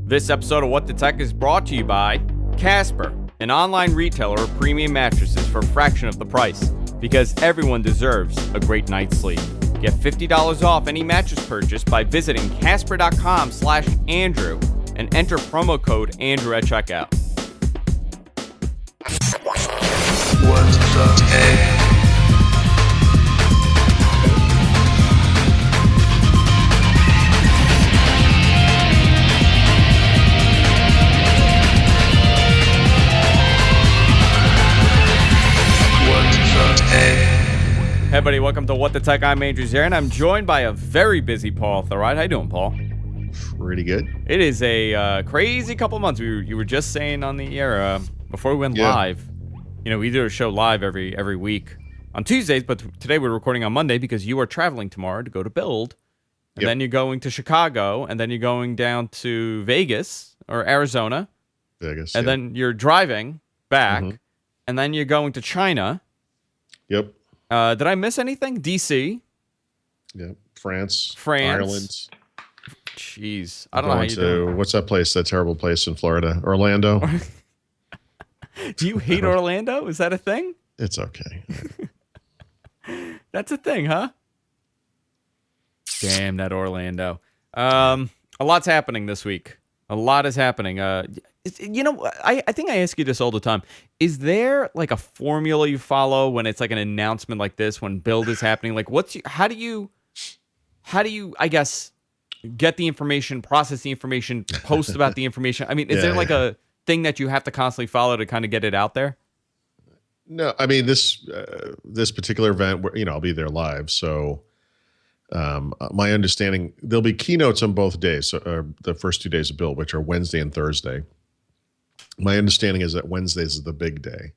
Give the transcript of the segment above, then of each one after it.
This episode of What the Tech is brought to you by Casper, an online retailer of premium mattresses for a fraction of the price, because everyone deserves a great night's sleep. Get $50 off any mattress purchase by visiting casper.com/Andrew and enter promo code Andrew at checkout. What the tech? Hey everybody, welcome to What the Tech. I'm Andrew Zier, and I'm joined by a very busy Paul Thurrott. How you doing, Paul? Pretty good. It is a crazy couple months. You were just saying on the air before we went live. You know, we do a show live every week on Tuesdays, but today we're recording on Monday because you are traveling tomorrow to go to Build, and then you're going to Chicago, and then you're going down to Vegas or Arizona, and then you're driving back, and then you're going to China. Yep. Did I miss anything? DC. Yep. France. Ireland. Jeez. I don't know how you do. What's that place? That terrible place in Florida? Orlando. Do you hate Orlando? Is that a thing? It's okay. That's a thing, huh? Damn, that Orlando. A lot's happening this week. A lot is happening. You know, I think I ask you this all the time. Is there like a formula you follow when it's like an announcement like this, when Build is happening? Like, how do you, I guess, get the information, process the information, post about the information? I mean, is there like a thing that you have to constantly follow to kind of get it out there? No, I mean, this particular event, I'll be there live. So my understanding, there'll be keynotes on both days, the first 2 days of Build, which are Wednesday and Thursday. My understanding is that Wednesdays is the big day,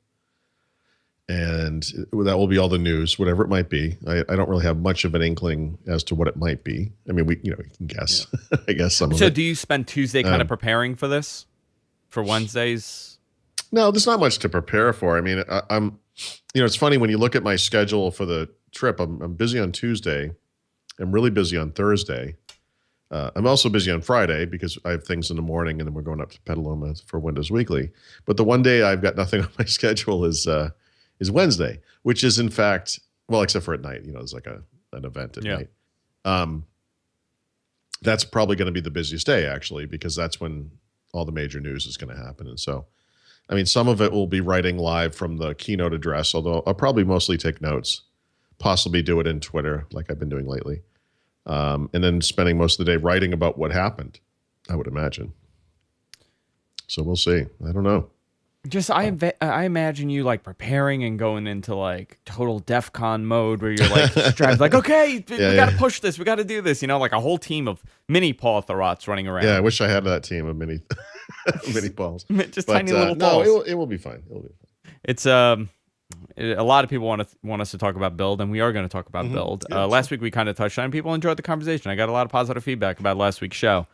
and that will be all the news, whatever it might be. I don't really have much of an inkling as to what it might be. I mean, we can guess. Yeah. I guess some of it. So do you spend Tuesday kind of preparing for this, for Wednesdays? No, there's not much to prepare for. I mean, I'm it's funny when you look at my schedule for the trip. I'm busy on Tuesday. I'm really busy on Thursday. I'm also busy on Friday because I have things in the morning, and then we're going up to Petaluma for Windows Weekly. But the one day I've got nothing on my schedule is Wednesday, which is in fact, well, except for at night. There's like an event at night. That's probably going to be the busiest day, actually, because that's when all the major news is going to happen. And so, I mean, some of it will be writing live from the keynote address, although I'll probably mostly take notes, possibly do it in Twitter like I've been doing lately. And then spending most of the day writing about what happened, I would imagine. So we'll see. I don't know. I imagine you like preparing and going into like total DEF CON mode where you're like strapped, like, okay, we got to push this. We got to do this. Like a whole team of mini Paul Thurrotts running around. Yeah, I wish I had that team of mini Pauls. Just tiny little Pauls. No, it will be fine. It will be fine. It's a lot of people want us to talk about Build, and we are going to talk about Build. Last week we kind of touched on it. People enjoyed the conversation. I got a lot of positive feedback about last week's show.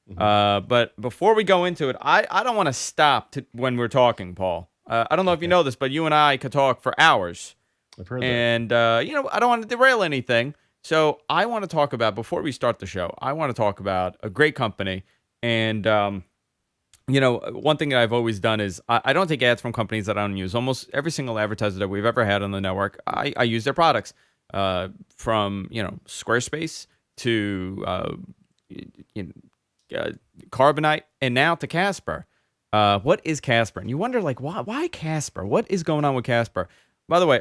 But before we go into it, I don't want to stop when we're talking, Paul. I don't know if you know this, but you and I could talk for hours. I've heard that. And, I don't want to derail anything. So I want to talk about, before we start the show, I want to talk about a great company. And, one thing that I've always done is I don't take ads from companies that I don't use. Almost every single advertiser that we've ever had on the network, I use their products, from Squarespace to Carbonite, and now to Casper. What is Casper? And you wonder, like, why Casper? What is going on with Casper? By the way,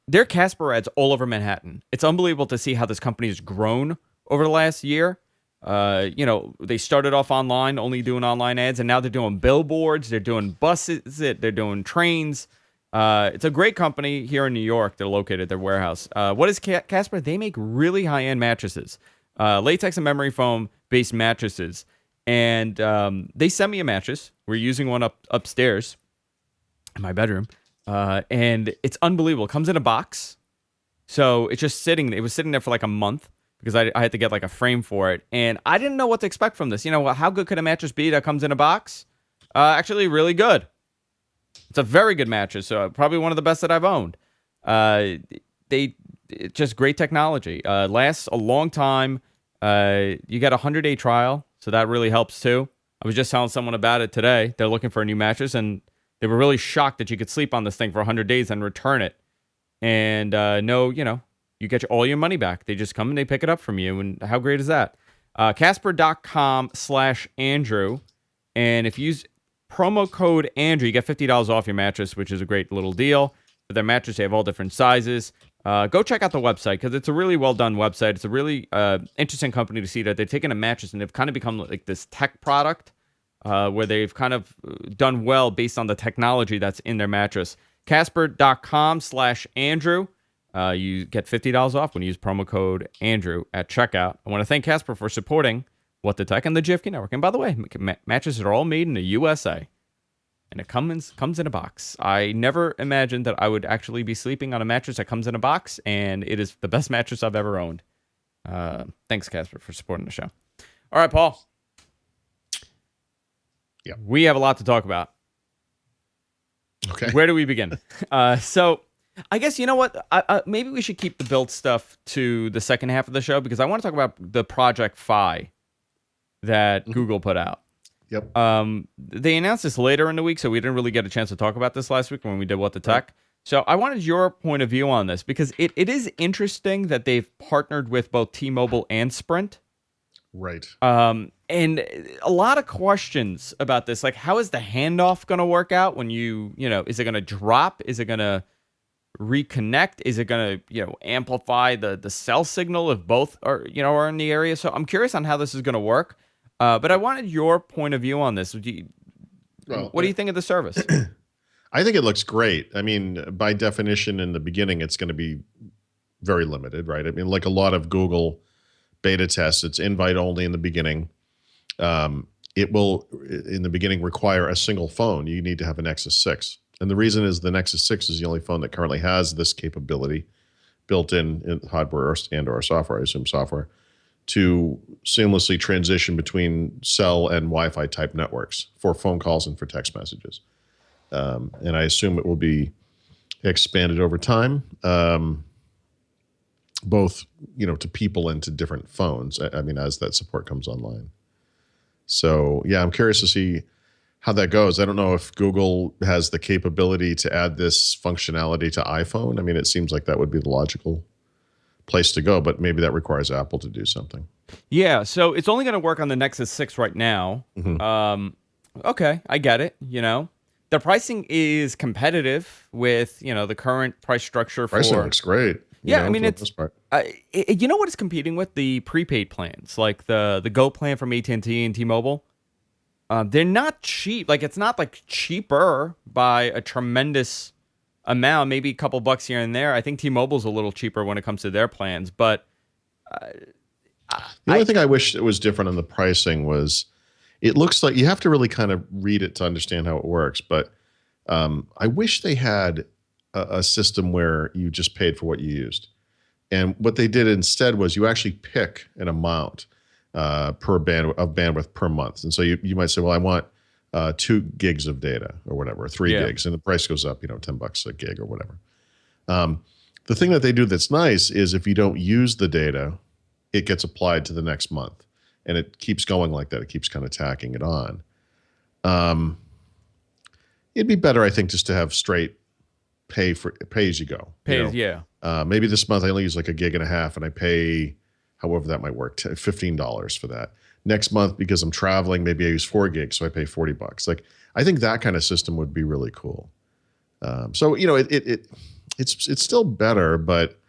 there are Casper ads all over Manhattan. It's unbelievable to see how this company has grown over the last year. They started off online, only doing online ads, and now they're doing billboards, they're doing buses, they're doing trains. It's a great company here in New York. They're located at their warehouse. What is Casper? They make really high-end mattresses, latex and memory foam based mattresses. And they sent me a mattress. We're using one upstairs in my bedroom. And it's unbelievable. It comes in a box. So it's just sitting. It was sitting there for like a month, because I had to get like a frame for it. And I didn't know what to expect from this. How good could a mattress be that comes in a box? Actually, really good. It's a very good mattress. Probably one of the best that I've owned. Just great technology. Lasts a long time. You get a 100-day trial, so that really helps too. I was just telling someone about it today. They're looking for a new mattress, and they were really shocked that you could sleep on this thing for 100 days and return it. And no, you get all your money back. They just come and they pick it up from you. And how great is that? Casper.com/Andrew. And if you use promo code Andrew, you get $50 off your mattress, which is a great little deal. For their mattress, they have all different sizes. Go check out the website because it's a really well done website. It's a really interesting company to see that they've taken a mattress and they've kind of become like this tech product where they've kind of done well based on the technology that's in their mattress. Casper.com/Andrew. You get $50 off when you use promo code Andrew at checkout. I want to thank Casper for supporting What the Tech and the GFK Network. And by the way, mattresses are all made in the USA. And it comes in a box. I never imagined that I would actually be sleeping on a mattress that comes in a box, and it is the best mattress I've ever owned. Thanks, Casper, for supporting the show. All right, Paul. Yeah. We have a lot to talk about. Okay. Where do we begin? So I guess, you know what? Maybe we should keep the build stuff to the second half of the show because I want to talk about the Project Fi that Google put out. Yep. They announced this later in the week, so we didn't really get a chance to talk about this last week when we did What the Tech. So I wanted your point of view on this because it is interesting that they've partnered with both T-Mobile and Sprint. Right. And a lot of questions about this, like how is the handoff going to work out when is it going to drop? Is it going to reconnect? Is it going to, amplify the cell signal if both are in the area? So I'm curious on how this is going to work. But I wanted your point of view on this. What do you think of the service? I think it looks great. I mean, by definition, in the beginning, it's going to be very limited, right? I mean, like a lot of Google beta tests, it's invite only in the beginning. It will, in the beginning, require a single phone. You need to have a Nexus 6. And the reason is the Nexus 6 is the only phone that currently has this capability built in hardware or software, I assume software, to seamlessly transition between cell and Wi-Fi type networks for phone calls and for text messages. And I assume it will be expanded over time, both to people and to different phones. I mean, as that support comes online. So yeah, I'm curious to see how that goes. I don't know if Google has the capability to add this functionality to iPhone. I mean, it seems like that would be the logical place to go, but maybe that requires Apple to do something. Yeah, so it's only going to work on the Nexus 6 right now. Mm-hmm. Okay, I get it. The pricing is competitive with the current price structure. Pricing looks great. Yeah, I mean it's you know what it's competing with? The prepaid plans, like the Go plan from AT&T and T-Mobile. They're not cheap. Like it's not like cheaper by a tremendous amount, maybe a couple bucks here and there. I think T-Mobile's a little cheaper when it comes to their plans, but the only thing I wish it was different on the pricing was it looks like you have to really kind of read it to understand how it works. But I wish they had a system where you just paid for what you used. And what they did instead was you actually pick an amount per bandwidth per month. And so you might say, well, I want 2 gigs of data or whatever, 3 gigs. And the price goes up, $10 a gig or whatever. The thing that they do that's nice is if you don't use the data, it gets applied to the next month. And it keeps going like that. It keeps kind of tacking it on. It'd be better, I think, just to have straight pay as you go. Yeah. Maybe this month I only use like 1.5 gigs and I pay however that might work, $15 for that. Next month, because I'm traveling, maybe I use 4 gigs, so I pay $40. Like, I think that kind of system would be really cool. So it's still better, but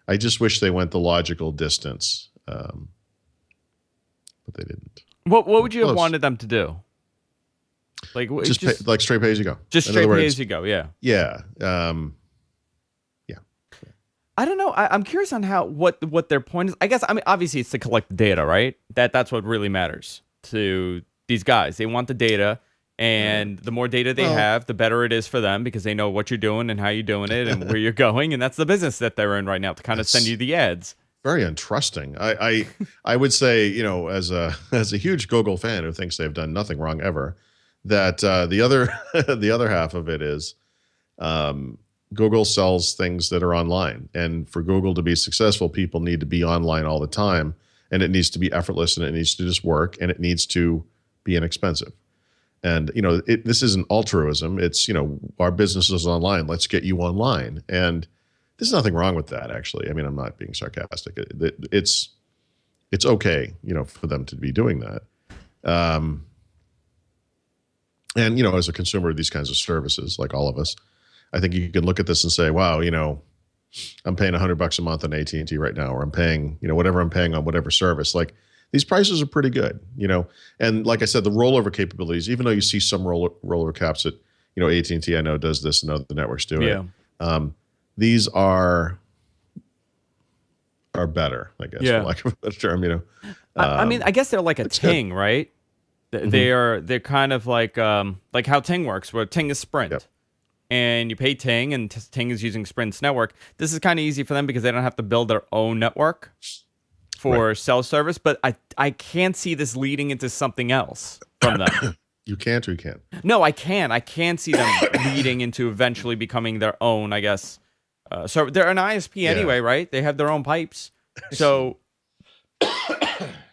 I just wish they went the logical distance. But they didn't. What would you have wanted them to do? Like just like straight pay as you go. Just straight pay as you go. Yeah. Yeah. I don't know. I'm curious on what their point is. I guess, obviously it's to collect the data, right? That's what really matters to these guys. They want the data, and the more data they have, the better it is for them because they know what you're doing and how you're doing it and where you're going. And that's the business that they're in right now, to kind of send you the ads. Very untrusting. I would say, as a huge Google fan who thinks they've done nothing wrong ever, that the other half of it is Google sells things that are online, and for Google to be successful, people need to be online all the time, and it needs to be effortless, and it needs to just work, and it needs to be inexpensive. And this isn't altruism. It's our business is online. Let's get you online. And there's nothing wrong with that, actually. I mean, I'm not being sarcastic. It's okay, for them to be doing that. And as a consumer of these kinds of services, like all of us, I think you can look at this and say, wow, I'm paying $100 a month on AT&T right now, or I'm paying, whatever I'm paying on whatever service. Like, these prices are pretty good, And like I said, the rollover capabilities, even though you see some roller caps at, AT&T, I know does this and other networks do it. These are better, I guess, for lack of a better term, I mean, I guess they're like a Ting, good. right? They're kind of like how Ting works, where Ting is Sprint. Yep. And you pay Ting, and Ting is using Sprint's network. This is kind of easy for them because they don't have to build their own network for cell service. But I can't see this leading into something else from them. You can't, or you can? No, I can. I can see them leading into eventually becoming their own, I guess. So they're an ISP anyway, right? They have their own pipes. So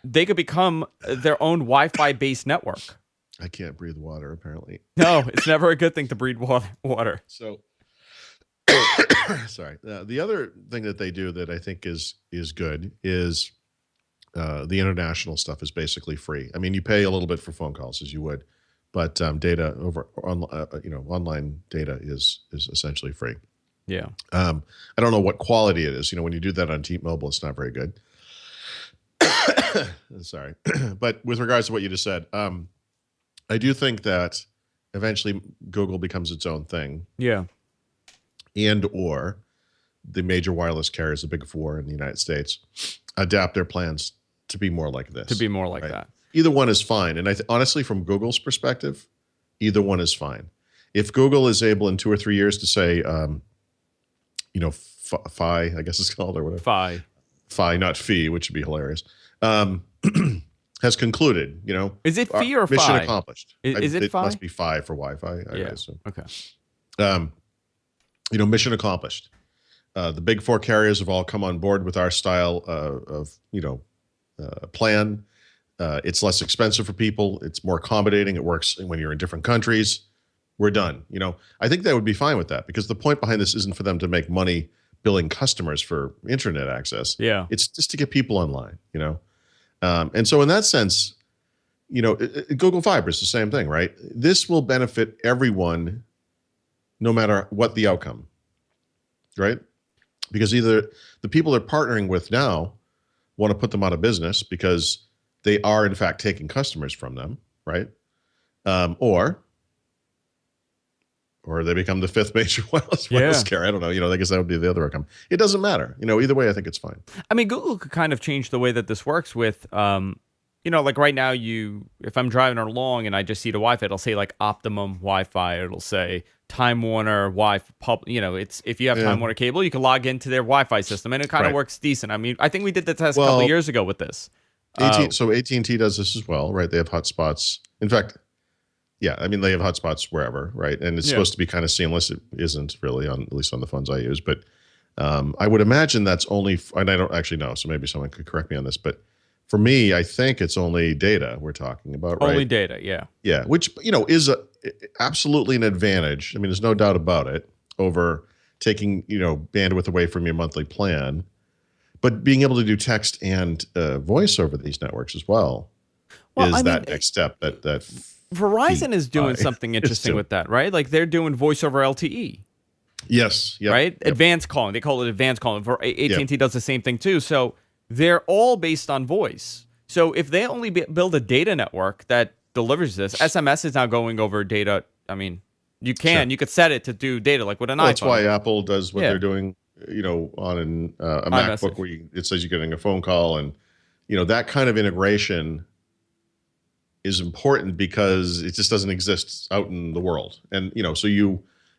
they could become their own Wi-Fi based network. I can't breathe water, apparently. No, it's never a good thing to breathe water. So, sorry. The other thing that they do that I think is good is the international stuff is basically free. I mean, you pay a little bit for phone calls, as you would, but data online data is essentially free. Yeah. I don't know what quality it is. When you do that on T-Mobile, it's not very good. Sorry, but with regards to what you just said, I do think that eventually Google becomes its own thing. Yeah. And or the major wireless carriers, the big four in the United States, adapt their plans to be more like this. To be more like that. Either one is fine. And honestly, from Google's perspective, either one is fine. If Google is able in 2 or 3 years to say, Fi, I guess it's called, or whatever. Fi, not fee, which would be hilarious. Has concluded, Is it fee or mission Fi? accomplished. Is it It Fi? must be Fi for Wi-Fi, I assume. Okay. Mission accomplished. The big four carriers have all come on board with our style of plan. It's less expensive for people. It's more accommodating. It works when you're in different countries. We're done. I think they would be fine with that, because the point behind this isn't for them to make money billing customers for internet access. Yeah. It's just to get people online, and so in that sense, Google Fiber is the same thing, right? This will benefit everyone no matter what the outcome, right? Because either the people they're partnering with now want to put them out of business because they are, in fact, taking customers from them, right? Or they become the fifth major wireless carrier. I don't know. I guess that would be the other outcome. It doesn't matter. Either way, I think it's fine. I mean, Google could kind of change the way that this works with, like right now, if I'm driving along and I just see the Wi-Fi, it'll say like Optimum Wi-Fi. Or it'll say Time Warner Wi-Fi. It's if you have Time Warner cable, you can log into their Wi-Fi system, and it kind of works decent. I mean, I think we did the test a couple of years ago with this. So AT&T does this as well, right? They have hotspots. In fact, yeah, I mean, they have hotspots wherever, right? And it's supposed to be kind of seamless. It isn't really, at least on the phones I use. But I would imagine that's only, and I don't actually know, so maybe someone could correct me on this. But for me, I think it's only data we're talking about, right? Only data, yeah. Yeah, which, is absolutely an advantage. I mean, there's no doubt about it, over taking, bandwidth away from your monthly plan. But being able to do text and voice over these networks as well, is that next step that Verizon is doing something interesting with that, right? Like they're doing voice over LTE. Yes. Yep, right? Yep. Advanced calling. They call it advanced calling. AT&T does the same thing too. So they're all based on voice. So if they only build a data network that delivers this, SMS is now going over data. I mean, you could set it to do data like with an iPhone. That's why Apple does what they're doing, on a MacBook where it says you're getting a phone call, and, that kind of integration is important because it just doesn't exist out in the world. And, so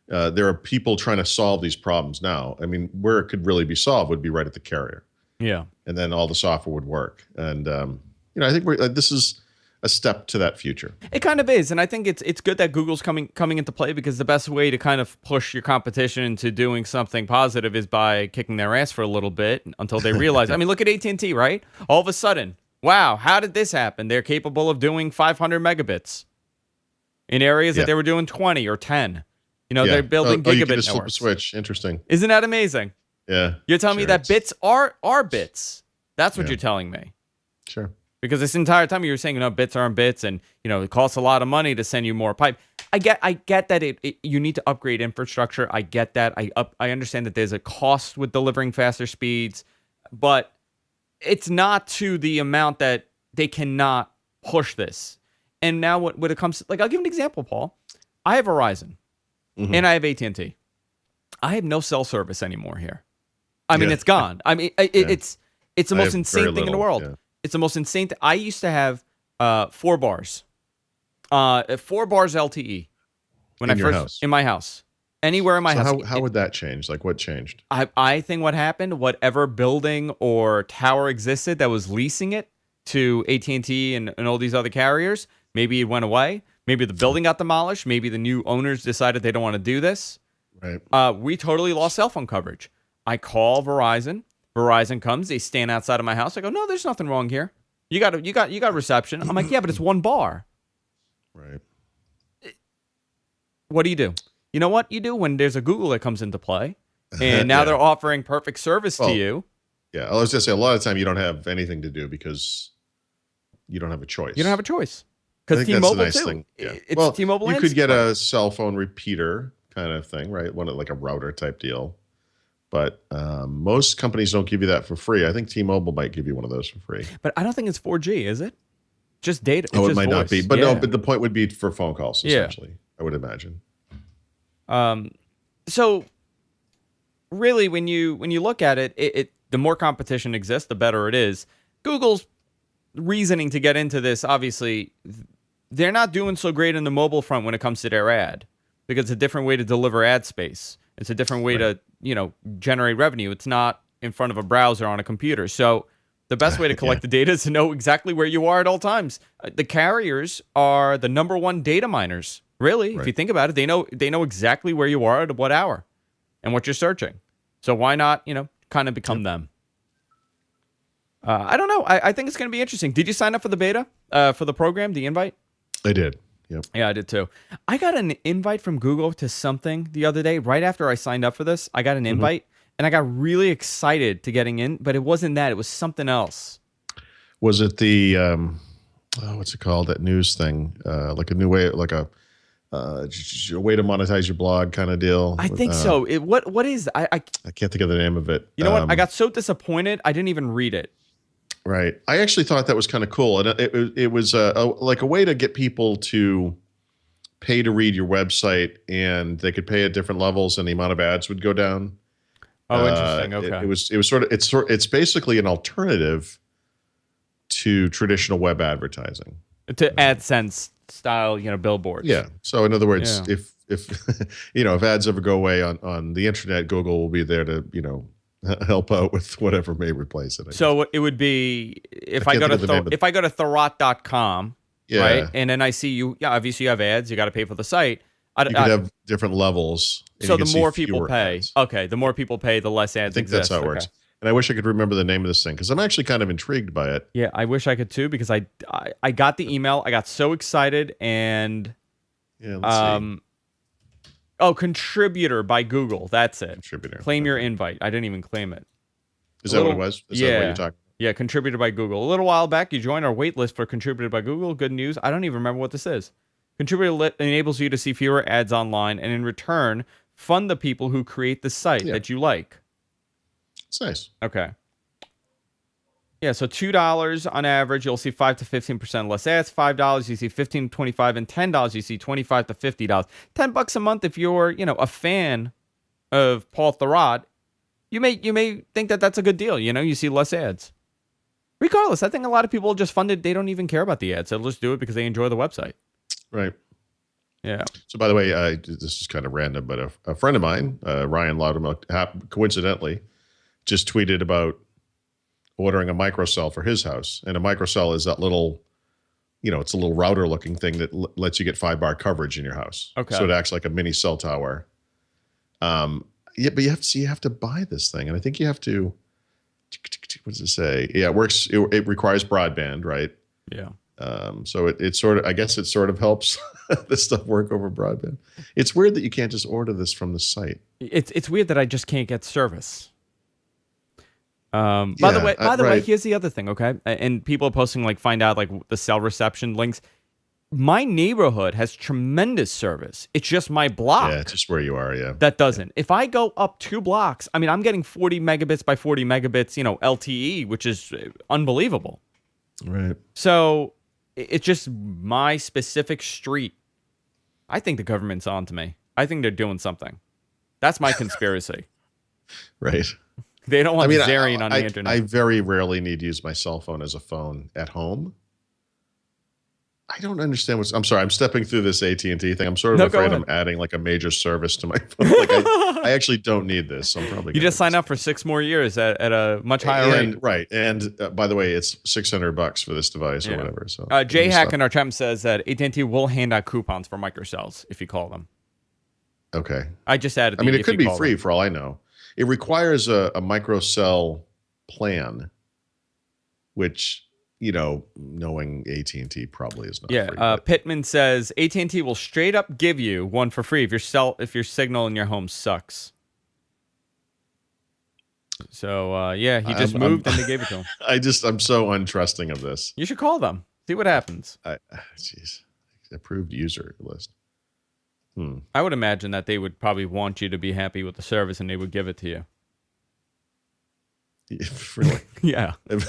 there are people trying to solve these problems now. I mean, where it could really be solved would be right at the carrier. Yeah. And then all the software would work. And, I think this is a step to that future. It kind of is. And I think it's good that Google's coming into play, because the best way to kind of push your competition into doing something positive is by kicking their ass for a little bit until they realize. I mean, look at AT&T, right? All of a sudden, wow, how did this happen? They're capable of doing 500 megabits in areas that they were doing 20 or 10. You know, they're building you can gigabit just flip a networks. switch. Interesting. Isn't that amazing? Yeah. You're telling me that bits are bits. That's what Yeah. you're telling me. Sure. Because this entire time you were saying, bits aren't bits, and it costs a lot of money to send you more pipe. I get that you need to upgrade infrastructure. I get that. I understand that there's a cost with delivering faster speeds, but it's not to the amount that they cannot push this. And now when it comes to, like, I'll give an example, Paul. I have Verizon and I have AT&T. I have no cell service anymore here. I mean, it's gone. I mean, it's the most insane thing in the world. Yeah. It's the most insane thing. I used to have 4 bars. 4 bars LTE when In I your first house? in my house. Anywhere in my house. How would that change? Like, what changed? I think what happened, whatever building or tower existed that was leasing it to AT&T and all these other carriers, maybe it went away. Maybe the building got demolished. Maybe the new owners decided they don't want to do this. Right. We totally lost cell phone coverage. I call Verizon. Verizon comes. They stand outside of my house. I go, no, there's nothing wrong here. You got reception. I'm like, yeah, but it's 1 bar. Right. What do? You know what you do when there's a Google that comes into play, and now they're offering perfect service to you. Yeah, I was just say a lot of the time you don't have anything to do because you don't have a choice. You don't have a choice I because think that's the T-Mobile nice too. thing. Yeah. It's T-Mobile. You and could get Sprint. a cell phone repeater kind of thing, right? Like a router type deal. But most companies don't give you that for free. I think T-Mobile might give you one of those for free. But I don't think it's 4G, is it? Just data. Oh, It's it might just not voice. be. But Yeah. no, but the point would be for phone calls, essentially, I would imagine. So really, when you look at it, the more competition exists, the better it is. Google's reasoning to get into this, obviously, they're not doing so great in the mobile front when it comes to their ad, because it's a different way to deliver ad space. It's a different way to, generate revenue. It's not in front of a browser on a computer. So the best way to collect the data is to know exactly where you are at all times. The carriers are the number 1 data miners. Really, if you think about it, they know exactly where you are at what hour and what you're searching. So why not, kind of become them? I don't know. I think it's going to be interesting. Did you sign up for the beta, for the program, the invite? I did. Yep. Yeah, I did too. I got an invite from Google to something the other day. Right after I signed up for this, I got an invite, and I got really excited to getting in, but it wasn't that. It was something else. Was it the, what's it called? That news thing? Like a new way, like a way to monetize your blog kind of deal? I think so. What is I can't think of the name of it. You know what? I got so disappointed. I didn't even read it. Right. I actually thought that was kind of cool. And it was like a way to get people to pay to read your website, and they could pay at different levels and the amount of ads would go down. Oh, interesting. Okay. It was it's basically an alternative to traditional web advertising. To AdSense style, billboards. Yeah. So in other words, if if ads ever go away on the internet, Google will be there to, help out with whatever may replace it. So it would be if I go to Thurrott.com, right? And then I see you, obviously you have ads, you got to pay for the site. You could have different levels. So the more people pay, the more people pay, the less ads I think exist. that's how it works. And I wish I could remember the name of this thing because I'm actually kind of intrigued by it. Yeah, I wish I could too, because I got the email, I got so excited, and let's see. Oh, Contributor by Google. That's it. Contributor. Claim your invite. I didn't even claim it. Is that what it was? Is that what you're talking? Yeah, Contributor by Google. A little while back, you joined our wait list for Contributor by Google. Good news. I don't even remember what this is. Contributor enables you to see fewer ads online, and in return, fund the people who create the site that you like. It's nice. Okay. Yeah, so $2 on average, you'll see 5 to 15% less ads. $5, you see 15 to 25, and $10, you see $25 to $50. $10 a month if you're, a fan of Paul Thurrott, you may think that that's a good deal. You see less ads. Regardless, I think a lot of people just fund it. They don't even care about the ads. They'll just do it because they enjoy the website. Right. Yeah. So, by the way, this is kind of random, but a friend of mine, Ryan Loudermilk, coincidentally, just tweeted about ordering a microcell for his house. And a microcell is that little, it's a little router looking thing that lets you get 5-bar coverage in your house. Okay. So it acts like a mini cell tower. But you have to buy this thing. And I think you have to what does it say? Yeah, it works. It requires broadband, right? Yeah. So it sort of, I guess it sort of helps this stuff work over broadband. It's weird that you can't just order this from the site. It's weird that I just can't get service. By Yeah, the way, right. here's the other thing, okay? And people are posting like find out like the cell reception links. My neighborhood has tremendous service. It's just my block Yeah, just where you are. Yeah. that doesn't. If I go up 2 blocks, I mean, I'm getting 40 megabits by 40 megabits, LTE, which is unbelievable. Right. So it's just my specific street. I think the government's on to me. I think they're doing something. That's my conspiracy. Right. They don't want I mean, Zarian on the internet. I very rarely need to use my cell phone as a phone at home. I don't understand what's. I'm sorry. I'm stepping through this AT&T thing. I'm sort of No, go afraid ahead. I'm adding like a major service to my phone. Like I actually don't need this. So I'm probably. You gonna just sign up for 6 more years at a much higher rate. Right. And by the way, it's $600 for this device or whatever. So Jay Hack in our chat says that AT&T will hand out coupons for microcells if you call them. Okay. I just added. I mean, it could be free for all I know. It requires a microcell plan, which, knowing AT&T probably is not free. Pittman says AT&T will straight up give you one for free if your signal in your home sucks. So he just moved and they gave it to him. I'm so untrusting of this. You should call them. See what happens. Jeez. Approved user list. I would imagine that they would probably want you to be happy with the service and they would give it to you. Really? Yeah. Have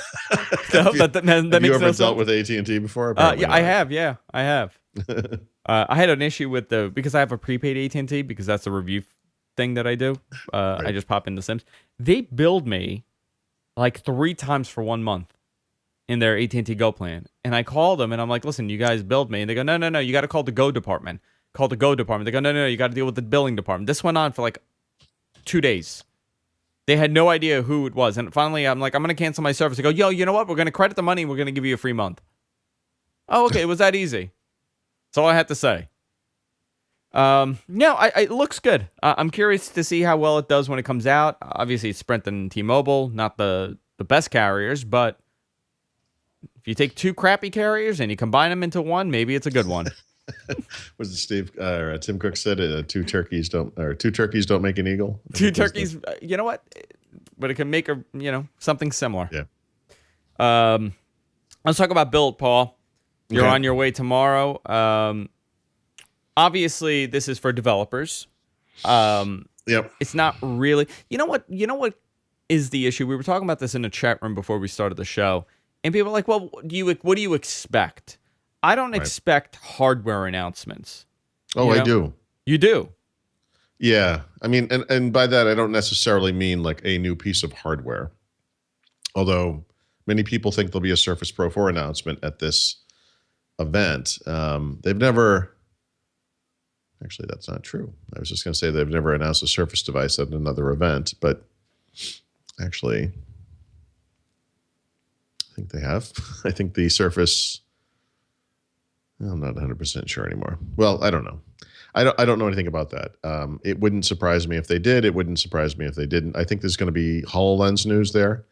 that makes you ever no sense. dealt with AT&T before? Yeah, I have. Yeah, I have. I had an issue with because I have a prepaid AT&T because that's a review thing that I do. Right. I just pop into Sims. They billed me like 3 times for 1 month in their AT&T Go plan, and I called them and I'm like, "Listen, you guys billed me," and they go, "No, you got to call the Go department." Call the Go department. They go, no, you got to deal with the billing department. This went on for like 2 days. They had no idea who it was. And finally, I'm like, I'm going to cancel my service. I go, yo, you know what? We're going to credit the money and we're going to give you a free month. Oh, okay. It was that easy. That's all I had to say. It looks good. I'm curious to see how well it does when it comes out. Obviously, it's Sprint and T-Mobile, not the best carriers, but if you take 2 crappy carriers and you combine them into one, maybe it's a good one. Was it Tim Cook said two turkeys don't make an eagle? 2 turkeys, you know what? But it can make something similar. Yeah. Let's talk about Build, Paul. You're on your way tomorrow. Obviously, this is for developers. Yep. It's not really. You know what is the issue? We were talking about this in the chat room before we started the show, and people are like, "Well, what do you expect?" I don't expect hardware announcements. Oh, I do. You do? Yeah. I mean, and by that, I don't necessarily mean like a new piece of hardware. Although many people think there'll be a Surface Pro 4 announcement at this event. They've never... Actually, that's not true. I was just going to say they've never announced a Surface device at another event, but actually, I think they have. I think the Surface... I'm not 100% sure anymore. Well, I don't know. I don't know anything about that. It wouldn't surprise me if they did. It wouldn't surprise me if they didn't. I think there's going to be HoloLens news there.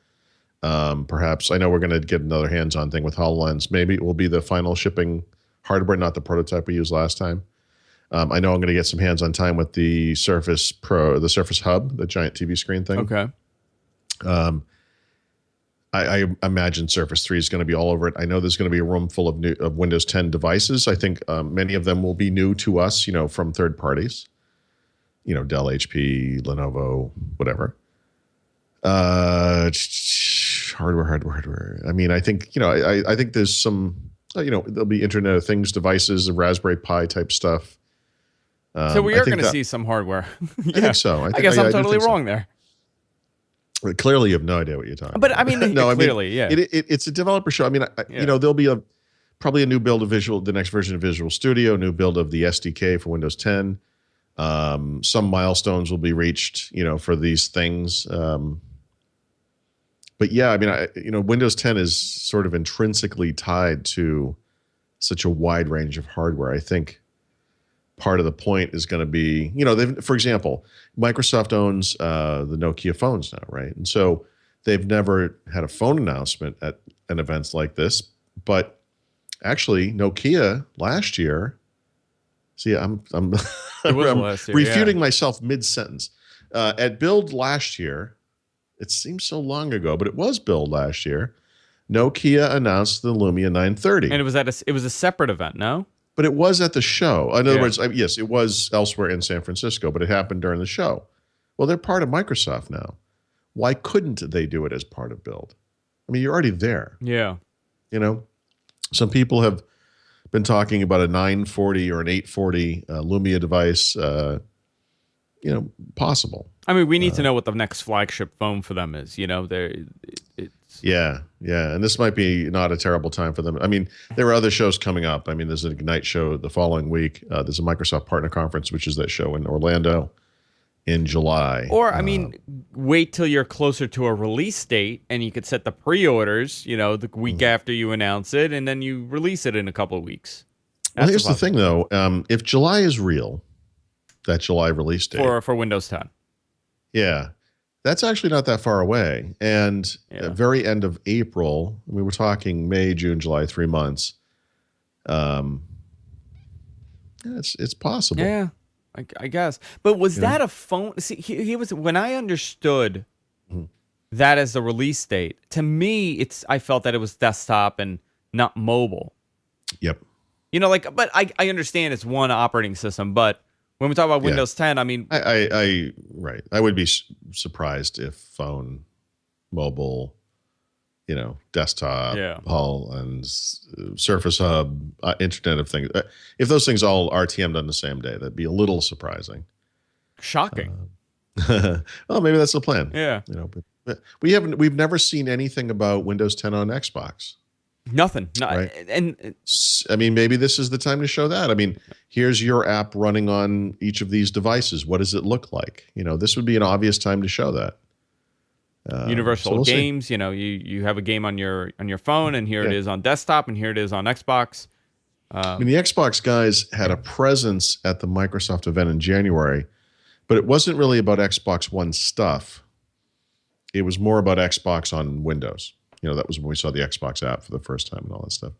Perhaps. I know we're going to get another hands-on thing with HoloLens. Maybe it will be the final shipping hardware, not the prototype we used last time. I know I'm going to get some hands-on time with the Surface Pro, the Surface Hub, the giant TV screen thing. Okay. I imagine Surface 3 is going to be all over it. I know there's going to be a room full of Windows 10 devices. I think many of them will be new to us, from third parties. Dell, HP, Lenovo, whatever. Hardware. I mean, I think, I think there's some, there'll be Internet of Things devices, Raspberry Pi type stuff. So we are going to see some hardware. Yeah. I think so. I guess I'm totally wrong there. Clearly, you have no idea what you're talking about. But I mean, no, clearly, yeah. It's a developer show. I mean, there'll be probably a new build of the next version of Visual Studio, new build of the SDK for Windows 10. Some milestones will be reached, for these things. But yeah, I mean, Windows 10 is sort of intrinsically tied to such a wide range of hardware. I think part of the point is going to be, for example, Microsoft owns the Nokia phones now, right? And so They've never had a phone announcement at an events like this, but actually, Nokia last year. See, I'm It was I'm last year, refuting yeah. myself mid-sentence. At Build last year, it seems so long ago, but it was Build last year. Nokia announced the Lumia And 930, it was a separate event, no? but it was at the show. In other Yeah. words, yes, it was elsewhere in San Francisco, but it happened during the show. Well, they're part of Microsoft now. Why couldn't they do it as part of Build? I mean, you're already there. Yeah. You know, some people have been talking about a 940 or an 840 Lumia device. Possible. I mean, we need to know what the next flagship phone for them is. It's Yeah, and this might be not a terrible time for them. I mean, there are other shows coming up. I mean, there's an Ignite show the following week. There's a Microsoft Partner Conference, which is that show in Orlando in July. Or, I mean, wait till you're closer to a release date and you could set the pre-orders, the week after you announce it, and then you release it in a couple of weeks. Well, here's the thing, though. If July is real, that July release date. For Windows 10. Yeah. That's actually not that far away. And at the very end of April, we were talking May, June, July, 3 months. It's possible. Yeah, I guess. But was that a phone? See, he was when I understood that as the release date. To me, I felt that it was desktop and not mobile. Yep. But I understand it's one operating system. But when we talk about Windows 10, I mean, right. I would be surprised if phone, mobile, desktop, all and Surface Hub, Internet of Things. If those things all RTM'd on the same day, that'd be a little surprising. Shocking. Well, maybe that's the plan. Yeah. But we've never seen anything about Windows 10 on Xbox. Nothing. No, right? And I mean, maybe this is the time to show that. I mean, here's your app running on each of these devices. What does it look like? This would be an obvious time to show that. Universal so we'll games, you have a game on your phone, and here it is on desktop, and here it is on Xbox. I mean, the Xbox guys had a presence at the Microsoft event in January, but it wasn't really about Xbox One stuff. It was more about Xbox on Windows. That was when we saw the Xbox app for the first time and all that stuff.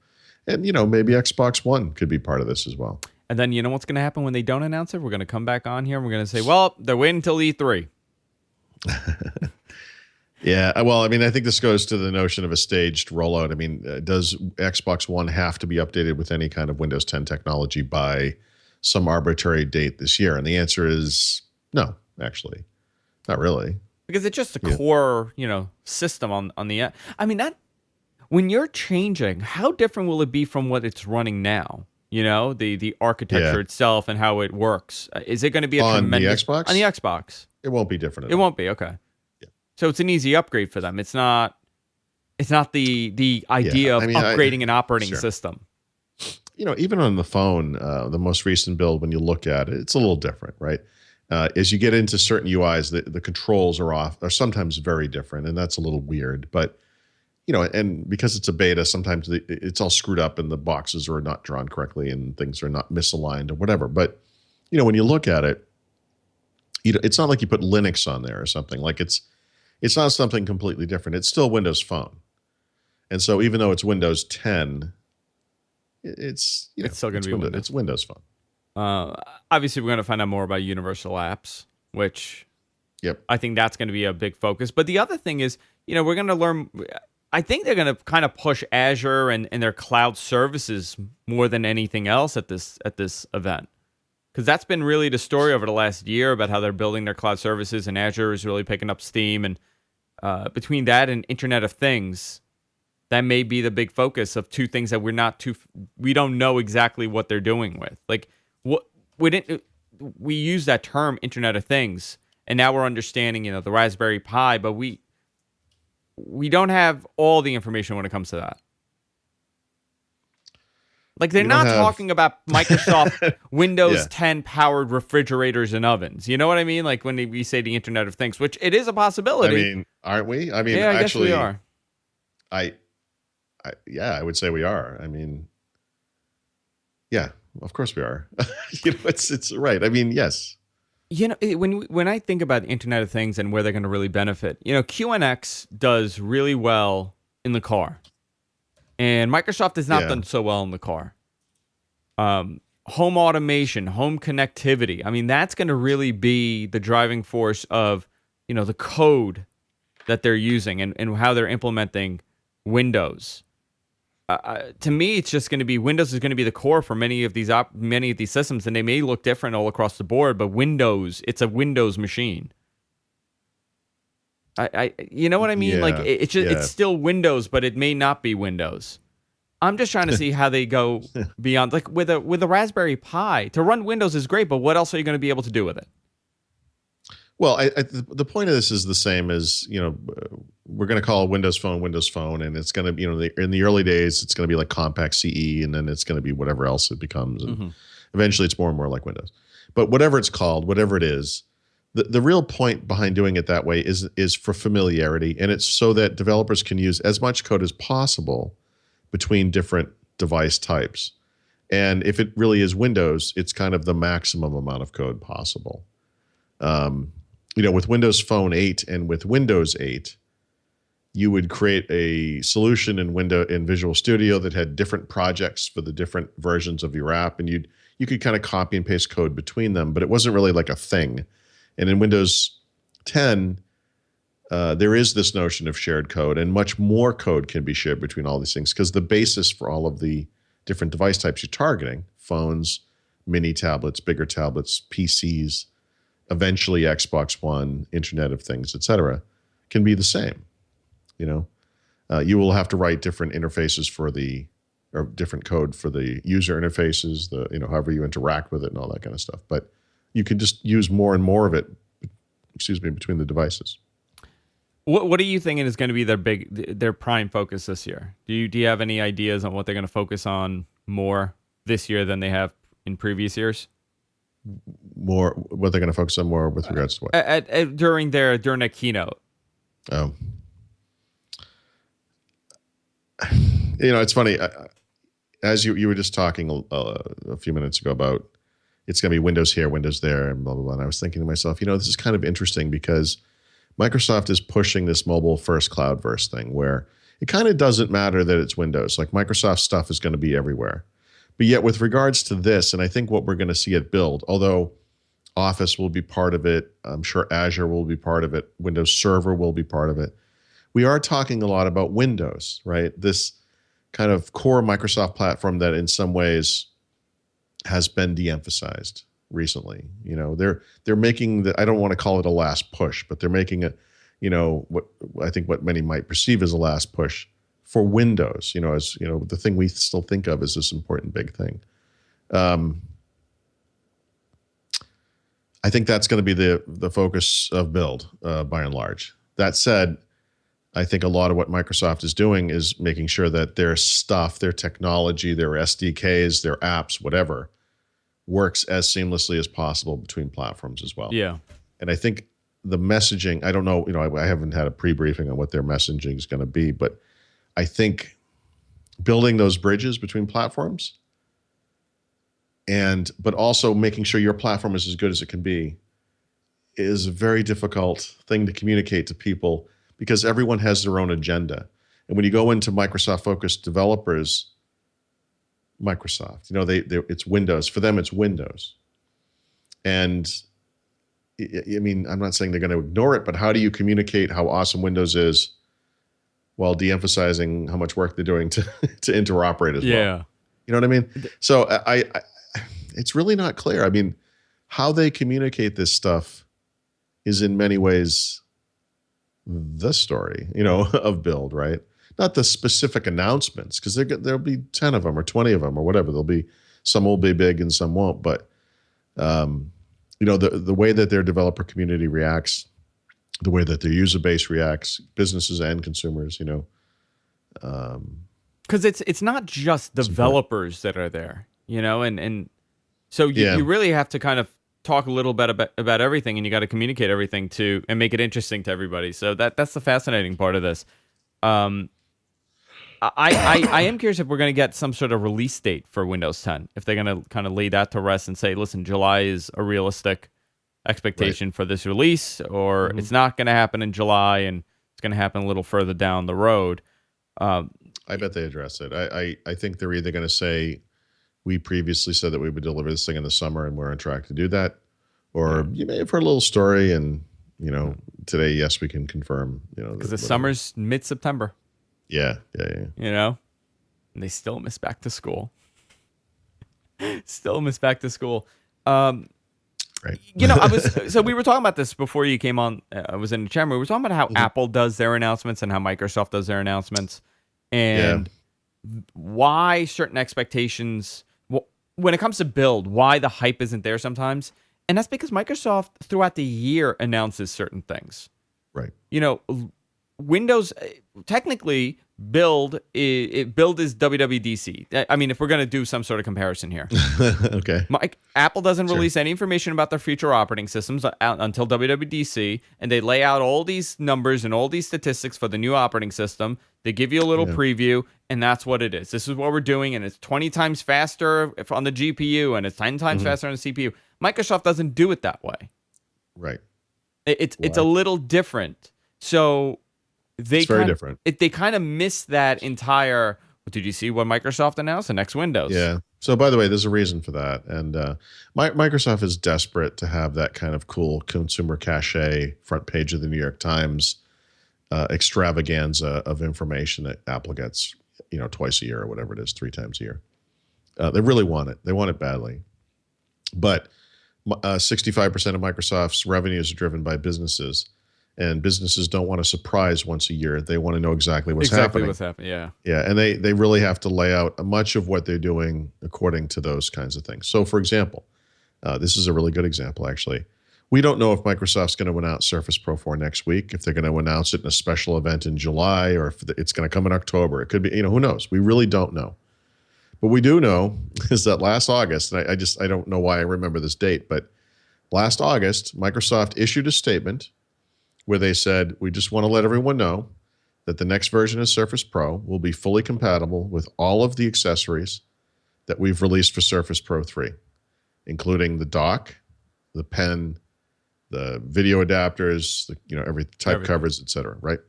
And, maybe Xbox One could be part of this as well. And then you know what's going to happen when they don't announce it? We're going to come back on here and we're going to say, well, they're waiting until E3. Yeah, well, I mean, I think this goes to the notion of a staged rollout. I mean, does Xbox One have to be updated with any kind of Windows 10 technology by some arbitrary date this year? And the answer is no, actually. Not really. Because it's just a core, system on the end. I mean, when you're changing, how different will it be from what it's running now? The architecture itself and how it works. Is it going to be on tremendous the Xbox? On the Xbox, it won't be different. It won't be, okay. Yeah. So it's an easy upgrade for them. It's not the idea of upgrading an operating system. Even on the phone, the most recent build, when you look at it, it's a little different, right? As you get into certain UIs, the controls are sometimes very different, and that's a little weird. But, and because it's a beta, sometimes it's all screwed up and the boxes are not drawn correctly and things are not misaligned or whatever. But, when you look at it, it's not like you put Linux on there or something. Like it's not something completely different. It's still Windows Phone. And so even though it's Windows 10, it's still going to be Windows. It's Windows Phone. Obviously, we're going to find out more about universal apps, which I think that's going to be a big focus. But the other thing is, we're going to learn. I think they're going to kind of push Azure and their cloud services more than anything else at this event, because that's been really the story over the last year about how they're building their cloud services, and Azure is really picking up steam. And between that and Internet of Things, that may be the big focus of two things that we don't know exactly what they're doing with. Like, we use that term Internet of Things, and now we're understanding, the Raspberry Pi, but we don't have all the information when it comes to that. Like, they're not talking about Microsoft Windows 10 powered refrigerators and ovens. You know what I mean? Like when we say the Internet of Things, which it is a possibility. I mean, aren't we? I mean, yeah, I actually, guess we are. I would say we are. I mean, yeah, of course we are. It's right. I mean, yes. When I think about the Internet of Things and where they're going to really benefit, QNX does really well in the car, and Microsoft has not Yeah. done so well in the car. Home automation, home connectivity. I mean, that's going to really be the driving force of, the code that they're using and how they're implementing Windows. To me, it's just going to be Windows is going to be the core for many of these systems, and they may look different all across the board. But Windows, it's a Windows machine. You know what I mean? Like Yeah. it's just it's still Windows, but it may not be Windows. I'm just trying to see how they go beyond. Like with a Raspberry Pi, to run Windows is great, but what else are you going to be able to do with it? Well, the point of this is the same as, we're going to call Windows Phone, and it's going to, in the early days, it's going to be like Compact CE, and then it's going to be whatever else it becomes. And eventually it's more and more like Windows. But whatever it's called, whatever it is, the real point behind doing it that way is for familiarity. And it's so that developers can use as much code as possible between different device types. And if it really is Windows, it's kind of the maximum amount of code possible. With Windows Phone 8 and with Windows 8, you would create a solution in Visual Studio that had different projects for the different versions of your app, and you could kind of copy and paste code between them, but it wasn't really like a thing. And in Windows 10, there is this notion of shared code, and much more code can be shared between all these things because the basis for all of the different device types you're targeting, phones, mini tablets, bigger tablets, PCs, eventually Xbox One, Internet of Things, etc., can be the same. You will have to write different interfaces or different code for the user interfaces, however you interact with it and all that kind of stuff. But you can just use more and more of it, between the devices. What are you thinking is going to be their prime focus this year? Do you have any ideas on what they're going to focus on more this year than they have in previous years? More what they're going to focus on more with regards to what? During their keynote. Oh. It's funny. As you were just talking a few minutes ago about it's going to be Windows here, Windows there, and blah, blah, blah. And I was thinking to myself, this is kind of interesting because Microsoft is pushing this mobile first, cloud first thing where it kind of doesn't matter that it's Windows. Like Microsoft stuff is going to be everywhere. But yet with regards to this, and I think what we're going to see at Build, although Office will be part of it, I'm sure Azure will be part of it, Windows Server will be part of it, we are talking a lot about Windows, right? This kind of core Microsoft platform that in some ways has been de-emphasized recently. They're making I don't want to call it a last push, but they're making it, what many might perceive as a last push for Windows, as the thing we still think of as this important big thing. I think that's going to be the focus of Build by and large. That said, I think a lot of what Microsoft is doing is making sure that their stuff, their technology, their SDKs, their apps, whatever, works as seamlessly as possible between platforms as well. Yeah. And I think the messaging, I don't know, I haven't had a pre-briefing on what their messaging is going to be, but I think building those bridges between platforms but also making sure your platform is as good as it can be is a very difficult thing to communicate to people because everyone has their own agenda. And when you go into Microsoft-focused developers, Microsoft, it's Windows. For them, it's Windows. And I mean, I'm not saying they're going to ignore it, but how do you communicate how awesome Windows is while de-emphasizing how much work they're doing to interoperate as well? You know what I mean? So I it's really not clear. I mean, how they communicate this stuff is in many ways the story, of Build, right? Not the specific announcements, because there'll be 10 of them or 20 of them or whatever. Some will be big and some won't. But the way that their developer community reacts, the way that their user base reacts, businesses and consumers, because it's not just developers that are there, and so you really have to kind of talk a little bit about everything, and you got to communicate everything and make it interesting to everybody. So that's the fascinating part of this. I am curious if we're going to get some sort of release date for Windows 10, if they're going to kind of lay that to rest and say, listen, July is a realistic expectation for this release, or Mhm. it's not going to happen in July and it's going to happen a little further down the road. I bet they address it. I think they're either going to say, we previously said that we would deliver this thing in the summer and we're on track to do that. Or Yeah. you may have heard a little story and, today, yes, we can confirm, Because the whatever. summer's mid-September, Yeah. and they still miss back to school. Still miss back to school. Right. We were talking about this before you came on. I was in the chat room. We were talking about how Apple does their announcements and how Microsoft does their announcements, and why certain expectations. When it comes to build, why the hype isn't there sometimes, and that's because Microsoft throughout the year announces certain things. Right. Windows technically build is WWDC. I mean, if we're going to do some sort of comparison here, Okay. Apple doesn't release any information about their future operating systems until WWDC, and they lay out all these numbers and all these statistics for the new operating system. They give you a little preview, and that's what it is. This is what we're doing, and it's 20 times faster on the GPU, and it's 10 times faster on the CPU. Microsoft doesn't do it that way. Right. It's a little different. So It's very different. They kind of miss that entire. Did you see what Microsoft announced? The next Windows. Yeah. So, by the way, there's a reason for that, and Microsoft is desperate to have that kind of cool consumer cachet front page of the New York Times extravaganza of information that Apple gets, twice a year or whatever it is, 3 times a year. They really want it. They want it badly, but 65% of Microsoft's revenues are driven by businesses. And businesses don't want a surprise once a year. They want to know exactly what's happening. What's happening, yeah. Yeah, and they really have to lay out much of what they're doing according to those kinds of things. So, for example, this is a really good example, actually. We don't know if Microsoft's going to announce Surface Pro 4 next week, if they're going to announce it in a special event in July, or if it's going to come in October. It could be, who knows? We really don't know. What we do know is that last August, and I don't know why I remember this date, but last August, Microsoft issued a statement where they said, we just want to let everyone know that the next version of Surface Pro will be fully compatible with all of the accessories that we've released for Surface Pro 3, including the dock, the pen, the video adapters, every type covers, etc. Right?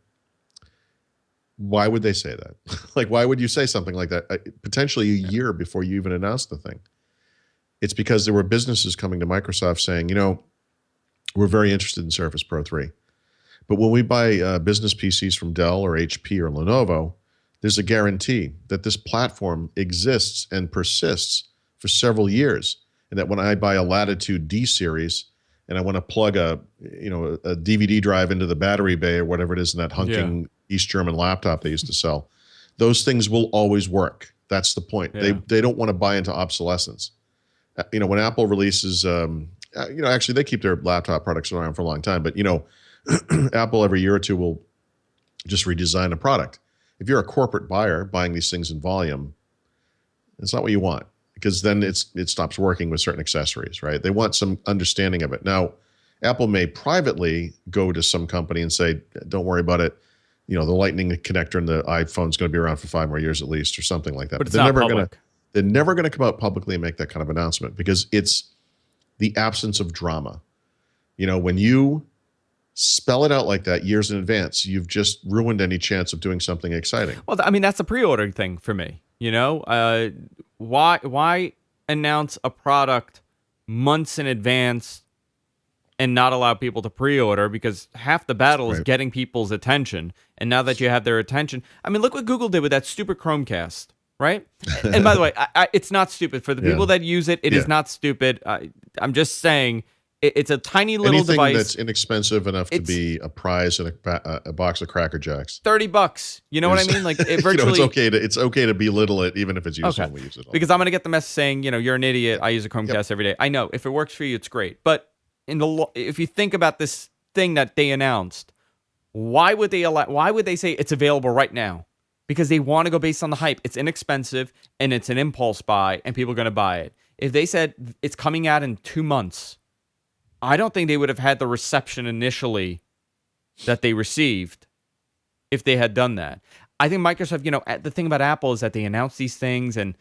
Why would they say that? Why would you say something like that potentially a year before you even announced the thing? It's because there were businesses coming to Microsoft saying, we're very interested in Surface Pro 3. But when we buy business PCs from Dell or HP or Lenovo, there's a guarantee that this platform exists and persists for several years. And that when I buy a Latitude D series and I want to plug a DVD drive into the battery bay or whatever it is in that hunking East German laptop they used to sell, those things will always work. That's the point. Yeah. They don't want to buy into obsolescence. When Apple releases, actually they keep their laptop products around for a long time, but Apple every year or two will just redesign a product. If you're a corporate buyer buying these things in volume, it's not what you want, because then it stops working with certain accessories, right? They want some understanding of it. Now, Apple may privately go to some company and say, don't worry about it. The Lightning connector in the iPhone is going to be around for 5 more years at least, or something like that. But it's not public. They're never going to come out publicly and make that kind of announcement, because it's the absence of drama. When you spell it out like that years in advance, you've just ruined any chance of doing something exciting. Well, I mean, that's a pre-order thing for me. Why announce a product months in advance and not allow people to pre-order? Because half the battle is getting people's attention. And now that you have their attention, I mean, look what Google did with that stupid Chromecast, right? And by the way, it's not stupid. For the people that use it, it is not stupid. I'm just saying, it's a tiny little Anything device that's inexpensive enough to be a prize in a box of Cracker Jacks. $30. You know what I mean? Like, it virtually. It's okay to belittle it, even if it's useful. We use it all. Because I'm gonna get the message saying, you're an idiot. I use a Chromecast every day. I know, if it works for you, it's great. But if you think about this thing that they announced, why would they say it's available right now? Because they want to go based on the hype. It's inexpensive and it's an impulse buy, and people are gonna buy it. If they said it's coming out in 2 months, I don't think they would have had the reception initially that they received if they had done that. I think Microsoft, the thing about Apple is that they announce these things, and,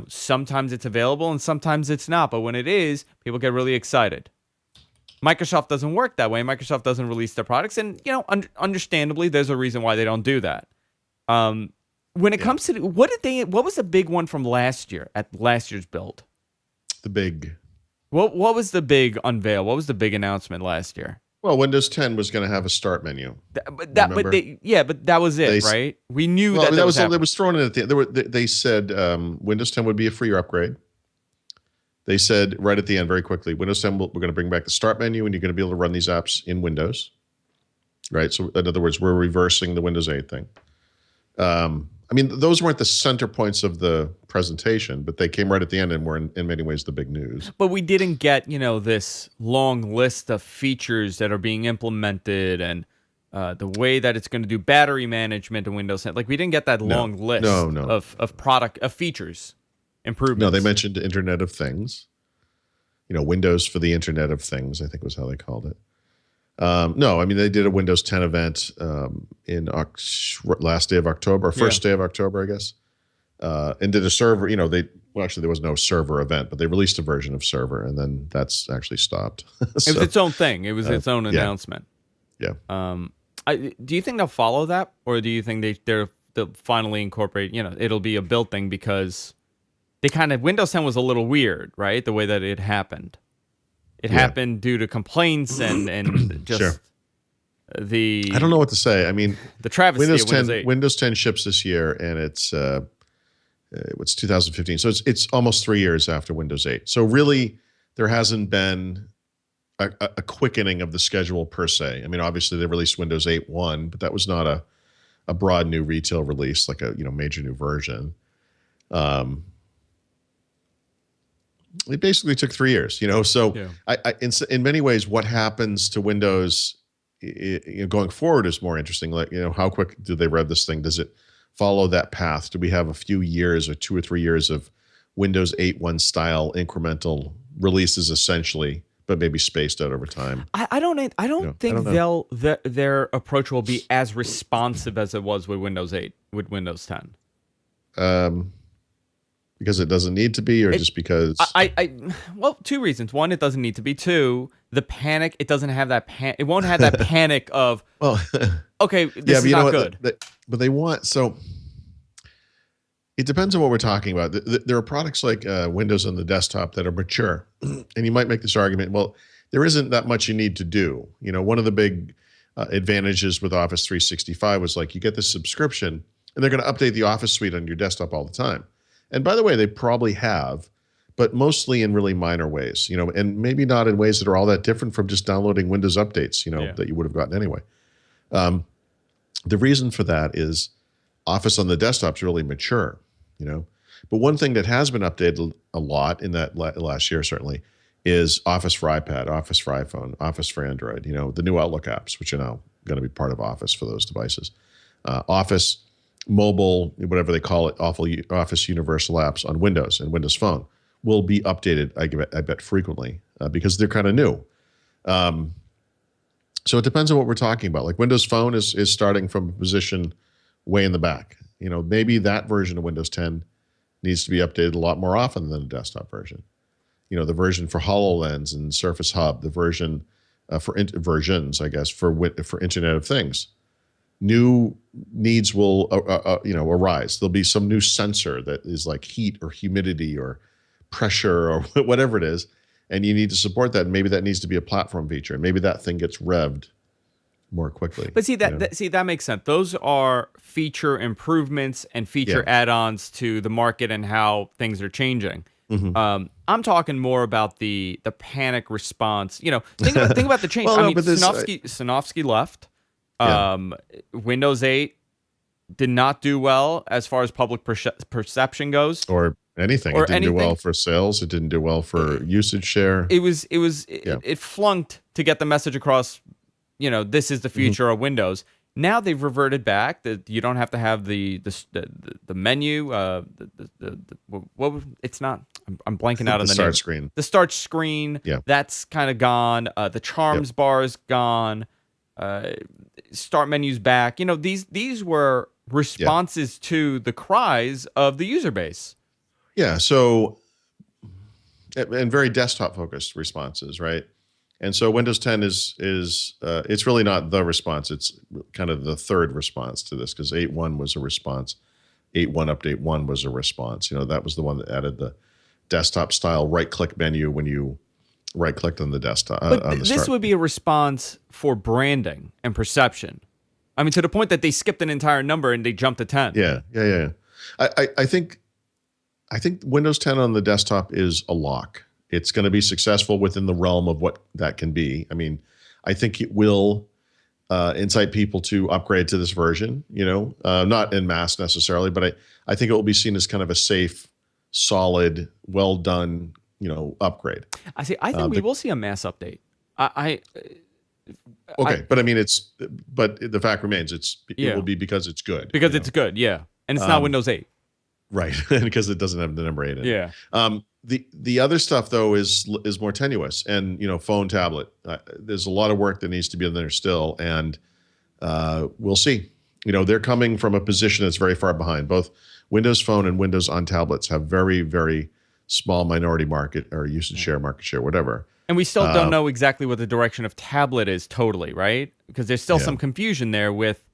sometimes it's available and sometimes it's not. But when it is, people get really excited. Microsoft doesn't work that way. Microsoft doesn't release their products, and understandably, there's a reason why they don't do that. When it comes to what was the big one from last year at last year's build? The big. What was the big unveil? What was the big announcement last year? Well, Windows 10 was going to have a start menu. But that was it, right? We knew well, that was happening. it was thrown in at the end. They said Windows 10 would be a free upgrade. They said right at the end, very quickly, Windows 10, we're going to bring back the start menu, and you're going to be able to run these apps in Windows. Right. So, in other words, we're reversing the Windows 8 thing. I mean, those weren't the center points of the presentation, but they came right at the end and were in many ways the big news. But we didn't get, this long list of features that are being implemented and the way that it's going to do battery management in Windows 10. Like, we didn't get that long list of features improvements. No, they mentioned Internet of Things. Windows for the Internet of Things, I think was how they called it. No, I mean, they did a Windows 10 event in last day of October, first day of October, I guess, and did a server. Actually, there was no server event, but they released a version of server, and then that's actually stopped. So, it was its own thing. It was its own announcement. Yeah. Do you think they'll follow that, or do you think they'll finally incorporate? It'll be a build thing because they Windows 10 was a little weird, right? The way that it happened. It happened due to complaints and just sure. I don't know what to say. I mean, the travesty Windows of 10, Windows 8. Windows 10 ships this year, and it's 2015. So it's almost 3 years after Windows 8. So really, there hasn't been a quickening of the schedule per se. I mean, obviously they released Windows 8.1, but that was not a broad new retail release, like a major new version. It basically took 3 years, So in many ways, what happens to Windows going forward is more interesting. Like, how quick do they rev this thing? Does it follow that path? Do we have a few years or 2 or 3 years of Windows 8.1 style incremental releases, essentially, but maybe spaced out over time? I don't think their approach will be as responsive as it was with Windows 8, with Windows 10. Because it doesn't need to be, or just because? Well, two reasons. One, it doesn't need to be. Two, the panic. It doesn't have that it won't have that panic of. Well, okay, this is not good. But they want so. It depends on what we're talking about. There are products like Windows on the desktop that are mature, and you might make this argument. Well, there isn't that much you need to do. One of the big advantages with Office 365 was like you get this subscription, and they're going to update the Office suite on your desktop all the time. And by the way, they probably have, but mostly in really minor ways, and maybe not in ways that are all that different from just downloading Windows updates, that you would have gotten anyway. The reason for that is Office on the desktop is really mature, But one thing that has been updated a lot in that last year, certainly, is Office for iPad, Office for iPhone, Office for Android, the new Outlook apps, which are now going to be part of Office for those devices. Office mobile, whatever they call it, Office Universal apps on Windows and Windows Phone will be updated, I bet frequently, because they're kind of new. So it depends on what we're talking about. Like Windows Phone is starting from a position way in the back. Maybe that version of Windows 10 needs to be updated a lot more often than the desktop version. The version for HoloLens and Surface Hub, the version versions, I guess, for Internet of Things. New needs will, arise. There'll be some new sensor that is like heat or humidity or pressure or whatever it is, and you need to support that. And maybe that needs to be a platform feature, and maybe that thing gets revved more quickly. But see that makes sense. Those are feature improvements and feature add-ons to the market and how things are changing. Mm-hmm. I'm talking more about the panic response. Think about the change. Well, Sanofsky left. Windows 8 did not do well as far as public perception goes, or anything. It didn't do well for sales. It didn't do well for usage share. It flunked to get the message across. This is the future of Windows. Now they've reverted back that you don't have to have the menu. It's not. I'm blanking out on the start name. Screen. The start screen. Yeah, that's kind of gone. The charms bar is gone. Start menus back. These were responses to the cries of the user base. Yeah. So, and very desktop focused responses, right? And so Windows 10 is it's really not the response. It's kind of the third response to this, because 8.1 was a response. 8.1 update 1 was a response. That was the one that added the desktop style right click menu when you right clicked on the desktop. But on the this start. would be a response for branding and perception. I mean, to the point that they skipped an entire number and they jumped to 10. Yeah. I think Windows 10 on the desktop is a lock. It's going to be successful within the realm of what that can be. I mean, I think it will incite people to upgrade to this version, not en masse necessarily, but I think it will be seen as kind of a safe, solid, well done, upgrade. I think we will see a mass update. But I mean, but the fact remains, it will be because it's good. Because it's good, yeah. And it's not Windows 8. Right, because it doesn't have the number 8 in it. Yeah. The other stuff though is more tenuous, and phone, tablet. There's a lot of work that needs to be in there still, and we'll see. They're coming from a position that's very far behind. Both Windows Phone and Windows on tablets have very, very small minority market or usage share, market share, whatever. And we still don't know exactly what the direction of tablet is totally, right? Because there's still some confusion there with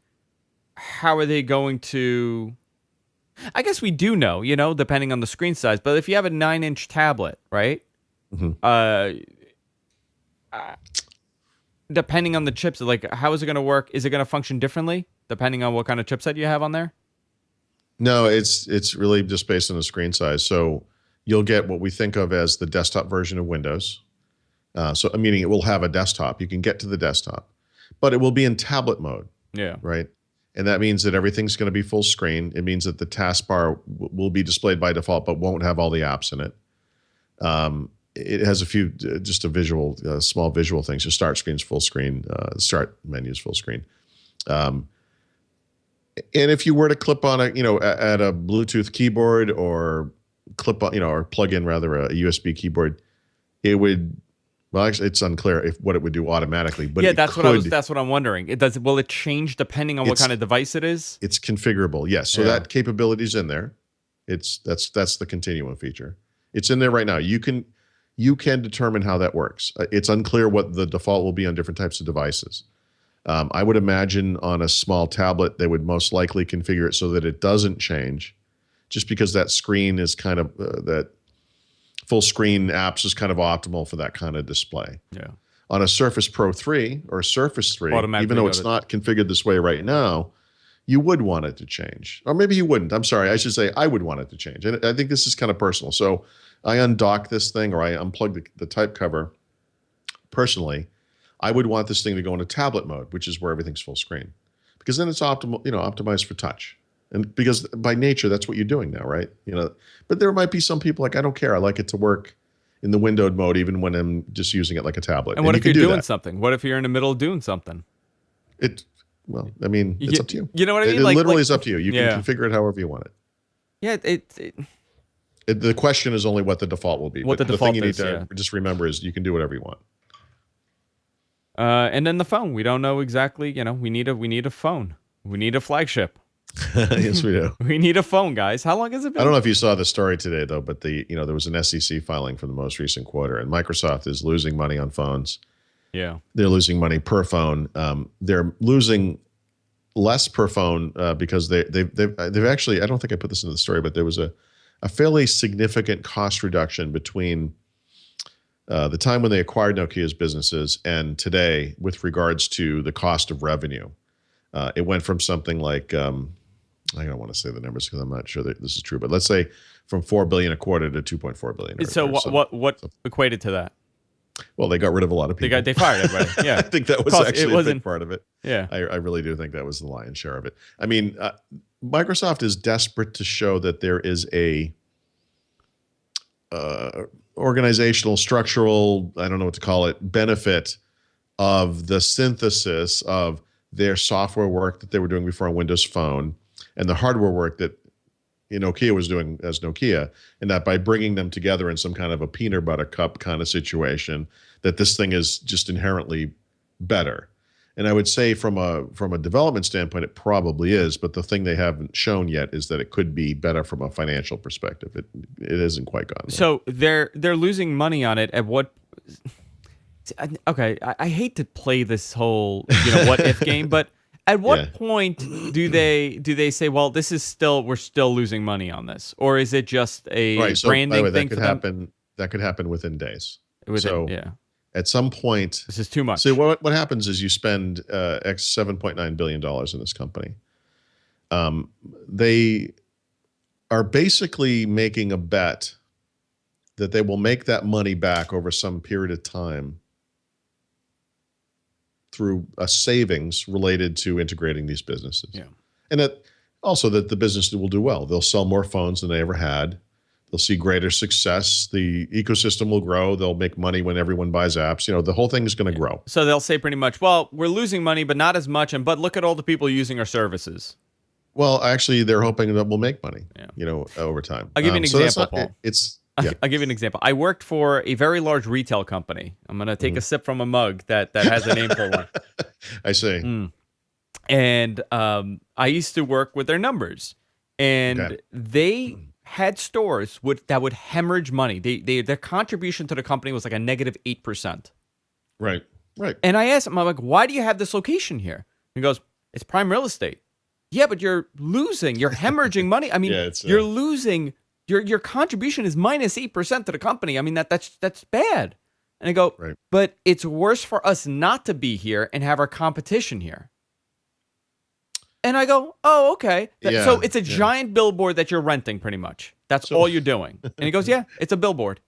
how are they going to. I guess we do know, depending on the screen size. But if you have a 9-inch tablet, right? Mm-hmm. Depending on the chips, like how is it going to work? Is it going to function differently depending on what kind of chipset you have on there? No, it's really just based on the screen size. So you'll get what we think of as the desktop version of Windows. So meaning it will have a desktop. You can get to the desktop, but it will be in tablet mode. Yeah. Right. And that means that everything's going to be full screen. It means that the taskbar will be displayed by default, but won't have all the apps in it. It has a few, just a visual, small visual things. The start screen's full screen, start menu's full screen. And if you were to clip on at a Bluetooth keyboard or clip on, or plug in rather a USB keyboard, it would. Well, actually, it's unclear what it would do automatically. But that's what I'm wondering. Will it change depending on what kind of device it is? It's configurable, yes. So that capability's in there. That's the continuum feature. It's in there right now. You can determine how that works. It's unclear what the default will be on different types of devices. I would imagine on a small tablet they would most likely configure it so that it doesn't change, just because that screen is kind of that. Full screen apps is kind of optimal for that kind of display. Yeah. On a Surface Pro 3 or Surface 3, even though it's not configured this way right now, you would want it to change. Or maybe you wouldn't. I'm sorry. I should say I would want it to change. And I think this is kind of personal. So I undock this thing, or I unplug the type cover. Personally, I would want this thing to go into tablet mode, which is where everything's full screen. Because then it's optimized for touch. And because by nature, that's what you're doing now, right? But there might be some people like, I don't care. I like it to work in the windowed mode, even when I'm just using it like a tablet. And what if you're doing something? What if you're in the middle of doing something? It's up to you. You know what I mean? It literally is up to you. You can configure it however you want it. Yeah, the question is only what the default will be. What but the default thing you need to just remember is you can do whatever you want. And then the phone. We don't know exactly. We need a phone. We need a flagship. Yes, we do. We need a phone, guys. How long has it been? I don't know if you saw the story today, though, but there was an SEC filing for the most recent quarter, and Microsoft is losing money on phones. Yeah, they're losing money per phone. They're losing less per phone because they've actually. I don't think I put this into the story, but there was a fairly significant cost reduction between the time when they acquired Nokia's businesses and today with regards to the cost of revenue. It went from something like I don't want to say the numbers because I'm not sure that this is true, but let's say from $4 billion a quarter to $2.4 billion. So what equated to that? Well, they got rid of a lot of people. They fired everybody. Yeah, I think that was actually a big part of it. Yeah, I really do think that was the lion's share of it. I mean, Microsoft is desperate to show that there is a organizational, structural, I don't know what to call it, benefit of the synthesis of their software work that they were doing before on Windows Phone and the hardware work that Nokia was doing as Nokia, and that by bringing them together in some kind of a peanut butter cup kind of situation, that this thing is just inherently better. And I would say from a development standpoint, it probably is, but the thing they haven't shown yet is that it could be better from a financial perspective. It isn't quite gone there. So they're losing money on it at what? Okay, I hate to play this whole what if game, but at what Yeah. point do they say, well, we're still losing money on this, or is it just a Right. So by the branding way, that thing could for them? happen. That could happen within days. Within, So yeah, at some point, this is too so much. what happens is you spend X $7.9 billion in this company. They are basically making a bet that they will make that money back over some period of time through a savings related to integrating these businesses. Yeah. And that also that the business will do well. They'll sell more phones than they ever had. They'll see greater success. The ecosystem will grow. They'll make money when everyone buys apps. The whole thing is going to grow. So they'll say pretty much, well, we're losing money, but not as much, but look at all the people using our services. Well, actually, they're hoping that we'll make money, Yeah. over time. I'll give you an So that's example, not- Paul. Yeah. I'll give you an example. I worked for a very large retail company. I'm going to take a sip from a mug that has a name for one. I see. And I used to work with their numbers. And Okay. they had stores that would hemorrhage money. Their contribution to the company was like a negative 8%. Right. And I asked him, I'm like, why do you have this location here? He goes, it's prime real estate. Yeah, but you're losing. You're hemorrhaging money. I mean, Yeah, it's, you're losing. Your contribution is minus 8% to the company. I mean, that's bad. And I go, Right. but it's worse for us not to be here and have our competition here. And I go, oh, okay. Yeah, So it's a yeah. giant billboard that you're renting, pretty much. That's all you're doing. And he goes, yeah, it's a billboard.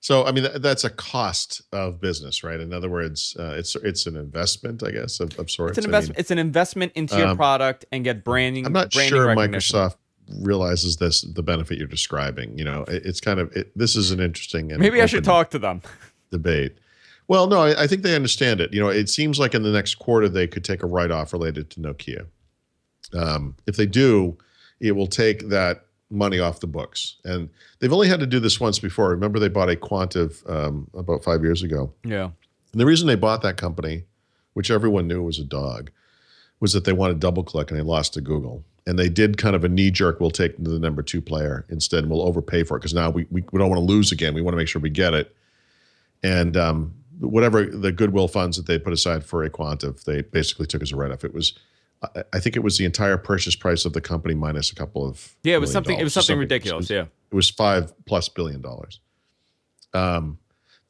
So, I mean, that's a cost of business, right? In other words, it's an investment, I guess, of sorts. It's an investment. It's an investment into your product and get branding. I'm not branding sure recognition. Microsoft realizes the benefit you're describing. It's kind of this is an interesting and Maybe I should open talk to them. debate. Well, no, I think they understand it. It seems like in the next quarter they could take a write-off related to Nokia. If they do, it will take that money off the books. And they've only had to do this once before. Remember, they bought a Quantive about 5 years ago. Yeah. And the reason they bought that company, which everyone knew was a dog, was that they wanted DoubleClick and they lost to Google. And they did kind of a knee-jerk, we'll take the number 2 player instead, and we'll overpay for it because now we don't want to lose again. We want to make sure we get it. And whatever the goodwill funds that they put aside for a Quantive, they basically took as a write-off. It was, I think it was the entire purchase price of the company minus a couple of Yeah, it was million something. It was dollars. something ridiculous. Yeah. It was $5+ billion.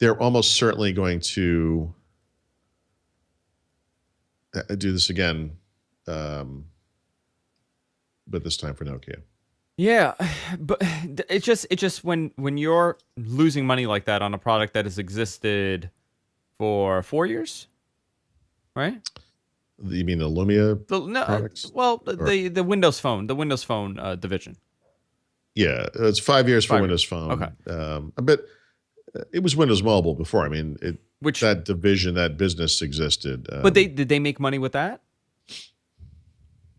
They're almost certainly going to do this again, but this time for Nokia. Yeah, but it's just when you're losing money like that on a product that has existed for 4 years, right? You mean the Lumia products? Well, the Windows Phone, division. Yeah, it's 5 years for 5 Windows years. Phone. Okay. But it was Windows Mobile before. I mean, Which that division, that business existed. but did they make money with that?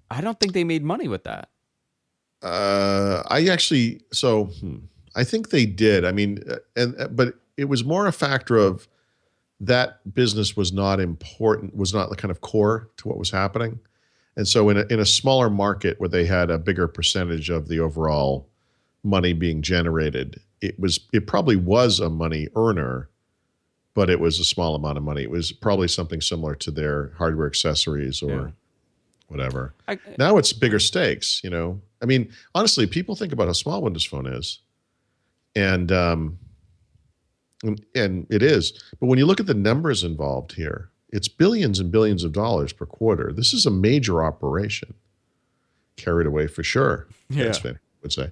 I don't think they made money with that. I actually, I think they did. I mean, but it was more a factor of that business was not important, was not the kind of core to what was happening. And so in a smaller market where they had a bigger percentage of the overall money being generated, it probably was a money earner, but it was a small amount of money. It was probably something similar to their hardware accessories or whatever. Now it's bigger stakes, I mean, honestly, people think about how small Windows Phone is, and it is. But when you look at the numbers involved here, it's billions and billions of dollars per quarter. This is a major operation. Carried away for sure. Yeah. That's fair, would say.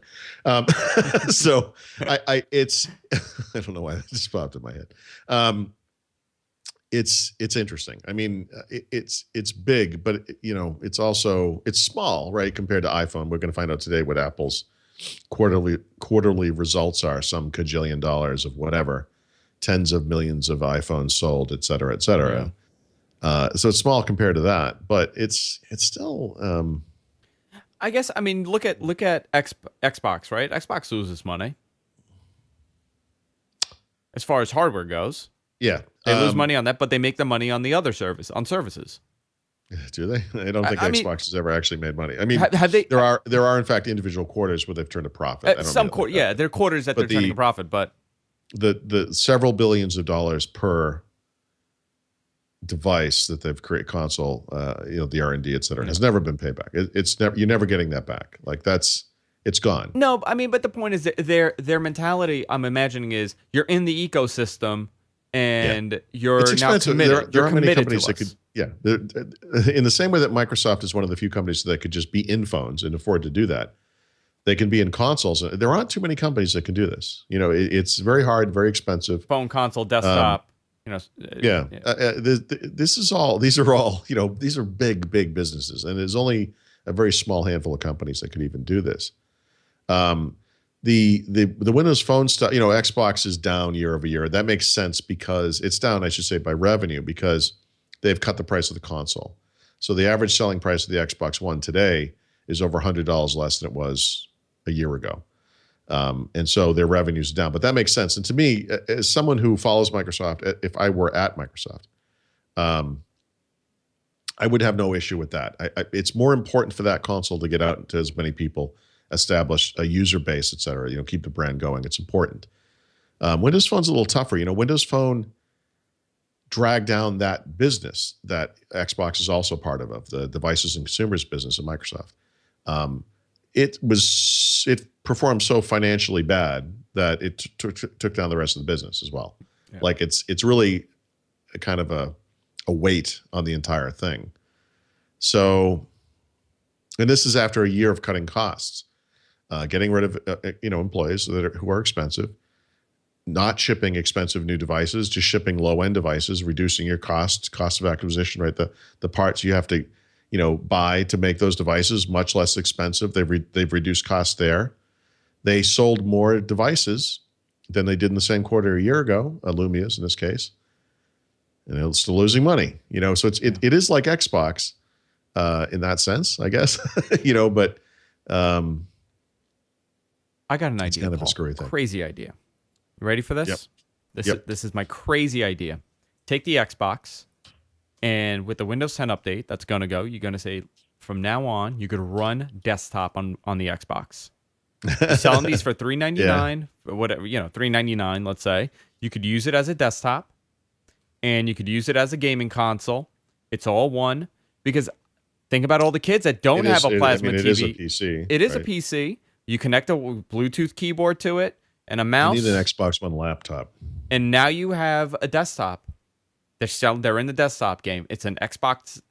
So it's I don't know why that just popped in my head. It's interesting. I mean, it's big, but it's also small, right? Compared to iPhone. We're going to find out today what Apple's quarterly results are. Some cajillion dollars of whatever, tens of millions of iPhones sold, et cetera, et cetera. So it's small compared to that, but it's still. I guess. I mean, look at Xbox, right? Xbox loses money as far as hardware goes. Yeah, They lose money on that, but they make the money on the other services. Do they? I don't think I mean, Xbox has ever actually made money. I mean, have they? There are in fact individual quarters where they've turned a profit. I don't know There are quarters that they're turning a profit, but the several billions of dollars per device that they've created, console, the R&D, et cetera, has never been paid back. It's never, you're never getting that back. Like it's gone. No, I mean, but the point is that their mentality, I'm imagining, is you're in the ecosystem and you're It's now expensive. committed. There You're are many committed companies to that us. could, in the same way that Microsoft is one of the few companies that could just be in phones and afford to do that. They can be in consoles. There aren't too many companies that can do this. It's very hard, very expensive. Phone, console, desktop. This is all. These are all. These are big businesses, and there's only a very small handful of companies that could even do this. The Windows Phone stuff. Xbox is down year over year. That makes sense because it's down, I should say, by revenue because they've cut the price of the console. So the average selling price of the Xbox One today is over $100 less than it was a year ago. And so their revenue's down, but that makes sense. And to me, as someone who follows Microsoft, if I were at Microsoft, I would have no issue with that. It's more important for that console to get out to as many people, establish a user base, et cetera, keep the brand going. It's important. Windows Phone's a little tougher. Windows Phone dragged down that business that Xbox is also part of the devices and consumers business of Microsoft. It performed so financially bad that it took down the rest of the business as well. Yeah. Like it's really a kind of a weight on the entire thing. So, and this is after a year of cutting costs, getting rid of employees who are expensive, not shipping expensive new devices, just shipping low end devices, reducing your cost of acquisition, right? The parts you have to buy to make those devices much less expensive. They've reduced costs there. They sold more devices than they did in the same quarter a year ago, Lumia's in this case, and it's still losing money. So it is like Xbox in that sense, I guess. But I got an idea. It's kind of a screwy thing. Crazy idea. You ready for this? Yep. This is my crazy idea. Take the Xbox. And with the Windows 10 update that's going to go, you're going to say, from now on, you could run desktop on the Xbox. You're selling these for $399, whatever, $399, let's say. You could use it as a desktop, and you could use it as a gaming console. It's all one. Because think about all the kids that don't have a plasma TV. It is a PC. It is a PC. You connect a Bluetooth keyboard to it and a mouse. You need an Xbox One laptop. And now you have a desktop. They're in the desktop game. It's an Xbox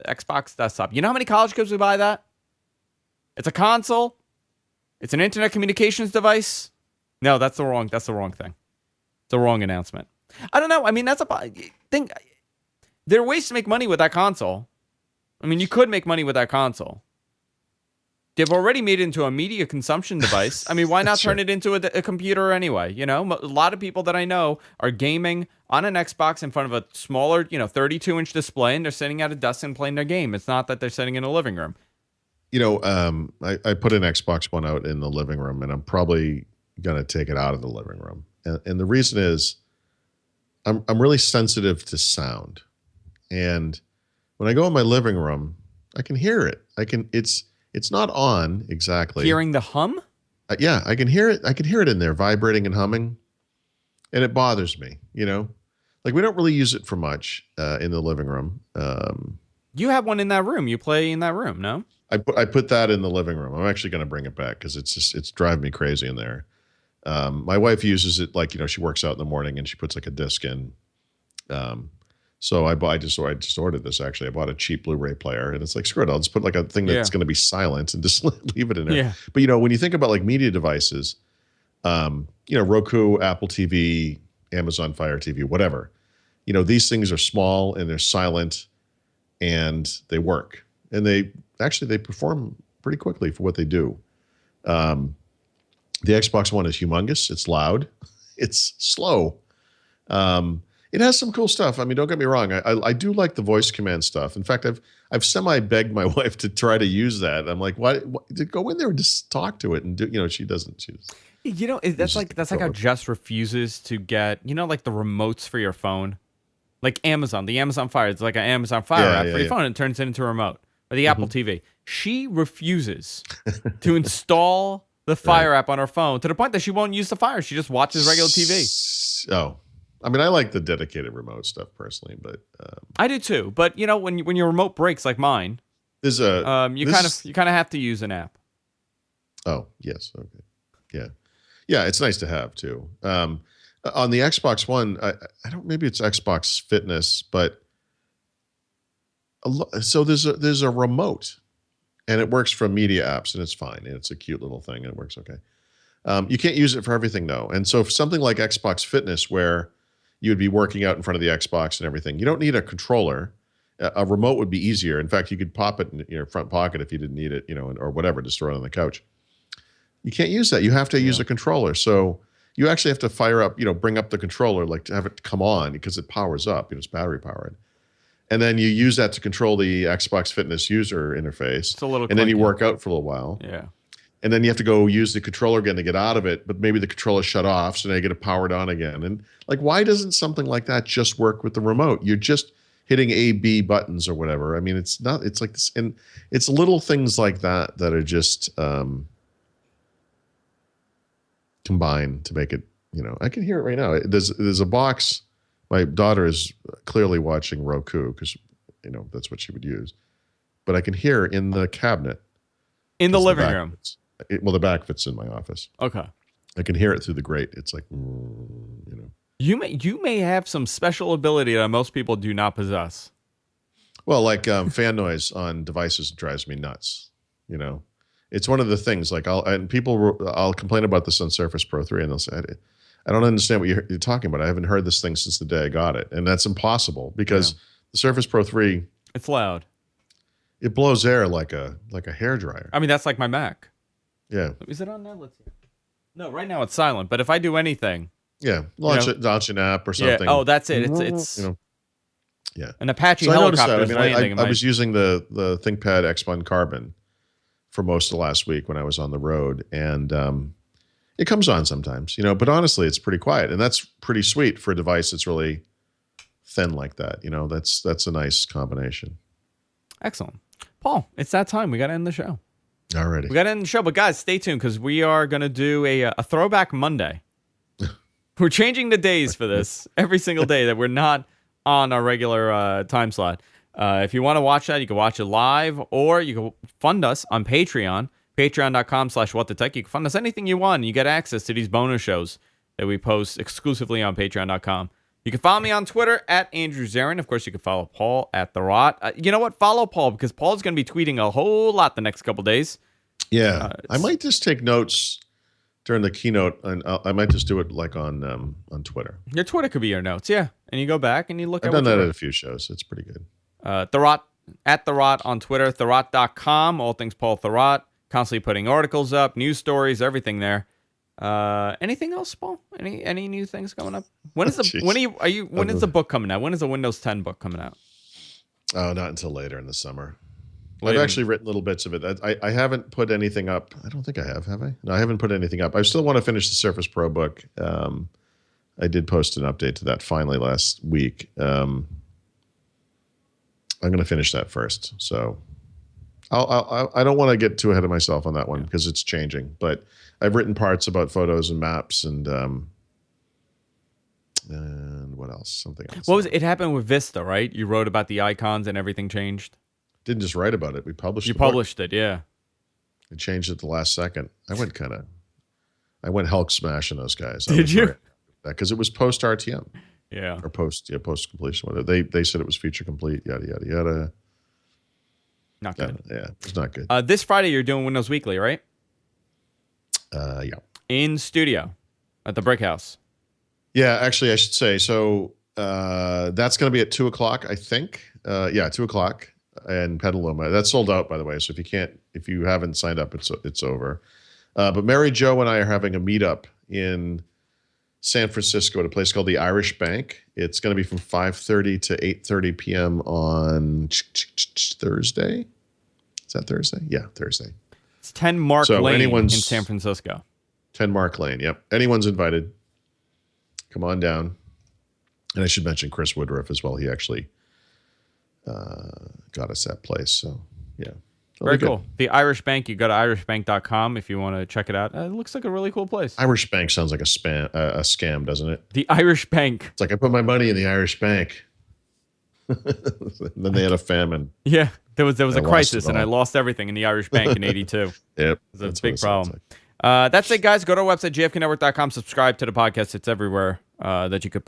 desktop. You know how many college kids would buy that? It's a console. It's an internet communications device. No, that's the wrong thing. It's the wrong announcement. I don't know. I mean, that's a thing. There are ways to make money with that console. I mean, you could make money with that console. They've already made it into a media consumption device. I mean, why not turn it into a computer anyway? A lot of people that I know are gaming on an Xbox in front of a smaller, 32-inch display, and they're sitting at a desk and playing their game. It's not that they're sitting in a living room. I put an Xbox One out in the living room, and I'm probably going to take it out of the living room. And the reason is I'm really sensitive to sound. And when I go in my living room, I can hear it. It's not on exactly. Hearing the hum? Yeah, I can hear it. I can hear it in there vibrating and humming, and it bothers me. Like we don't really use it for much in the living room. You have one in that room. You play in that room, no? I put that in the living room. I'm actually going to bring it back because it's driving me crazy in there. My wife uses it like she works out in the morning and she puts like a disc in. So I just ordered this actually. I bought a cheap Blu-ray player, and it's like, screw it, I'll just put like a thing that's going to be silent and just leave it in there. Yeah. But when you think about like media devices, Roku, Apple TV, Amazon Fire TV, whatever, these things are small and they're silent, and they work, and they perform pretty quickly for what they do. The Xbox One is humongous. It's loud. It's slow. It has some cool stuff. I mean, don't get me wrong. I do like the voice command stuff. In fact, I've semi-begged my wife to try to use that. I'm like, why go in there and just talk to it and do? She doesn't choose. That's like how Jess refuses to get like the remotes for your phone, like Amazon. The Amazon Fire. It's like an Amazon Fire app for your phone, and it turns it into a remote. Or the Apple TV. She refuses to install the Fire app on her phone to the point that she won't use the Fire. She just watches regular TV. Oh, I mean, I like the dedicated remote stuff personally, but I do too. But when your remote breaks like mine, there's a you this. kind of have to use an app. Oh yes, okay, yeah, yeah. It's nice to have too. On the Xbox One, I don't. Maybe it's Xbox Fitness, but so there's a remote, and it works from media apps, and it's fine, and it's a cute little thing, and it works okay. You can't use it for everything though, and so for something like Xbox Fitness, where you would be working out in front of the Xbox and everything, you don't need a controller. A remote would be easier. In fact, you could pop it in your front pocket if you didn't need it, or whatever, just throw it on the couch. You can't use that. You have to use a controller. So you actually have to fire up, bring up the controller, like to have it come on because it powers up. It's battery powered. And then you use that to control the Xbox Fitness user interface. It's a little and then you clunky. work out for a little while. Yeah. And then you have to go use the controller again to get out of it, but maybe the controller shut off, so now you get it powered on again. And like, why doesn't something like that just work with the remote? You're just hitting A, B buttons or whatever. I mean, it's like this, and it's little things like that that are just combined to make it. I can hear it right now. There's a box. My daughter is clearly watching Roku because that's what she would use, but I can hear in the cabinet in the living room. The back fits in my office. Okay. I can hear it through the grate. It's like, You may have some special ability that most people do not possess. Well, like fan noise on devices drives me nuts. It's one of the things. Like I'll complain about this on Surface Pro 3, and they'll say, I don't understand what you're talking about. I haven't heard this thing since the day I got it, and that's impossible because the Surface Pro 3, it's loud. It blows air like a hairdryer. I mean, that's like my Mac. Yeah. Is it on now? Let's see. No, right now it's silent. But if I do anything, launch an app or something. Yeah. Oh, that's it. It's yeah. An Apache So helicopter is I noticed that. landing. I was using the ThinkPad X1 Carbon for most of last week when I was on the road, and it comes on sometimes, but honestly, it's pretty quiet, and that's pretty sweet for a device that's really thin like that. That's a nice combination. Excellent. Paul, it's that time. We got to end the show. Alrighty. We got to end the show, but guys, stay tuned because we are going to do a Throwback Monday. We're changing the days for this every single day that we're not on our regular time slot. If you want to watch that, you can watch it live, or you can fund us on Patreon, patreon.com/whatthetech. You can fund us anything you want, and you get access to these bonus shows that we post exclusively on patreon.com. You can follow me on Twitter at Andrew Zarin. Of course, you can follow Paul at The Rot. You know what? Follow Paul because Paul's going to be tweeting a whole lot the next couple days. Yeah. I might just take notes during the keynote, and I might just do it like on Twitter. Your Twitter could be your notes, yeah. And you go back and you look I've at done that at a few shows. It's pretty good. The Rot, at The Rot on Twitter, therot.com, all things Paul Thurrott. Constantly putting articles up, news stories, everything there. Anything else, Paul? Any new things coming up? When is the book coming out? When is the Windows 10 book coming out? Oh, not until later in the summer. I've actually written little bits of it. I haven't put anything up. I don't think I have I? No, I haven't put anything up. I still want to finish the Surface Pro book. I did post an update to that finally last week. I'm going to finish that first. So I don't want to get too ahead of myself on that one because it's changing. But I've written parts about photos and maps and what else? Something else. What was it? It happened with Vista, right? You wrote about the icons and everything changed. Didn't just write about it. We published it. You published it, yeah. I changed it the last second. I went Hulk smashing those guys. Did you? Because it was post RTM. Yeah. Or post completion. Whether they said it was feature complete, yada yada yada. Not good. Yeah, it's not good. This Friday you're doing Windows Weekly, right? Yeah. In studio at the Brick House. Yeah, actually I should say. So that's gonna be at 2:00, I think. 2:00 in Petaluma. That's sold out, by the way. So if you haven't signed up, it's over. But Mary Jo and I are having a meetup in San Francisco at a place called the Irish Bank. It's going to be from 5:30 to 8:30 p.m. on Thursday. Is that Thursday? Yeah, Thursday. It's 10 Mark Lane in San Francisco. 10 Mark Lane, yep. Anyone's invited. Come on down. And I should mention Chris Woodruff as well. He actually got us that place. So, yeah. It'll Very be good. cool. The Irish Bank, you go to irishbank.com if you want to check it out. It looks like a really cool place. Irish Bank sounds like a scam, doesn't it? The Irish Bank. It's like I put my money in the Irish Bank. Then they had a famine. Yeah, there was a lost crisis, it and I all. lost everything in the Irish Bank in '82. Yep. It's a that's big what it sounds problem. like. That's it, guys. Go to our website, gfknetwork.com. Subscribe to the podcast. It's everywhere that you could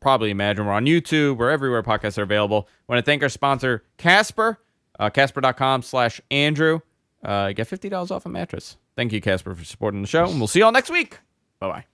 probably imagine. We're on YouTube. We're everywhere podcasts are available. I want to thank our sponsor, Casper. Casper.com/Andrew. Get $50 off a mattress. Thank you, Casper, for supporting the show, and we'll see you all next week. Bye-bye.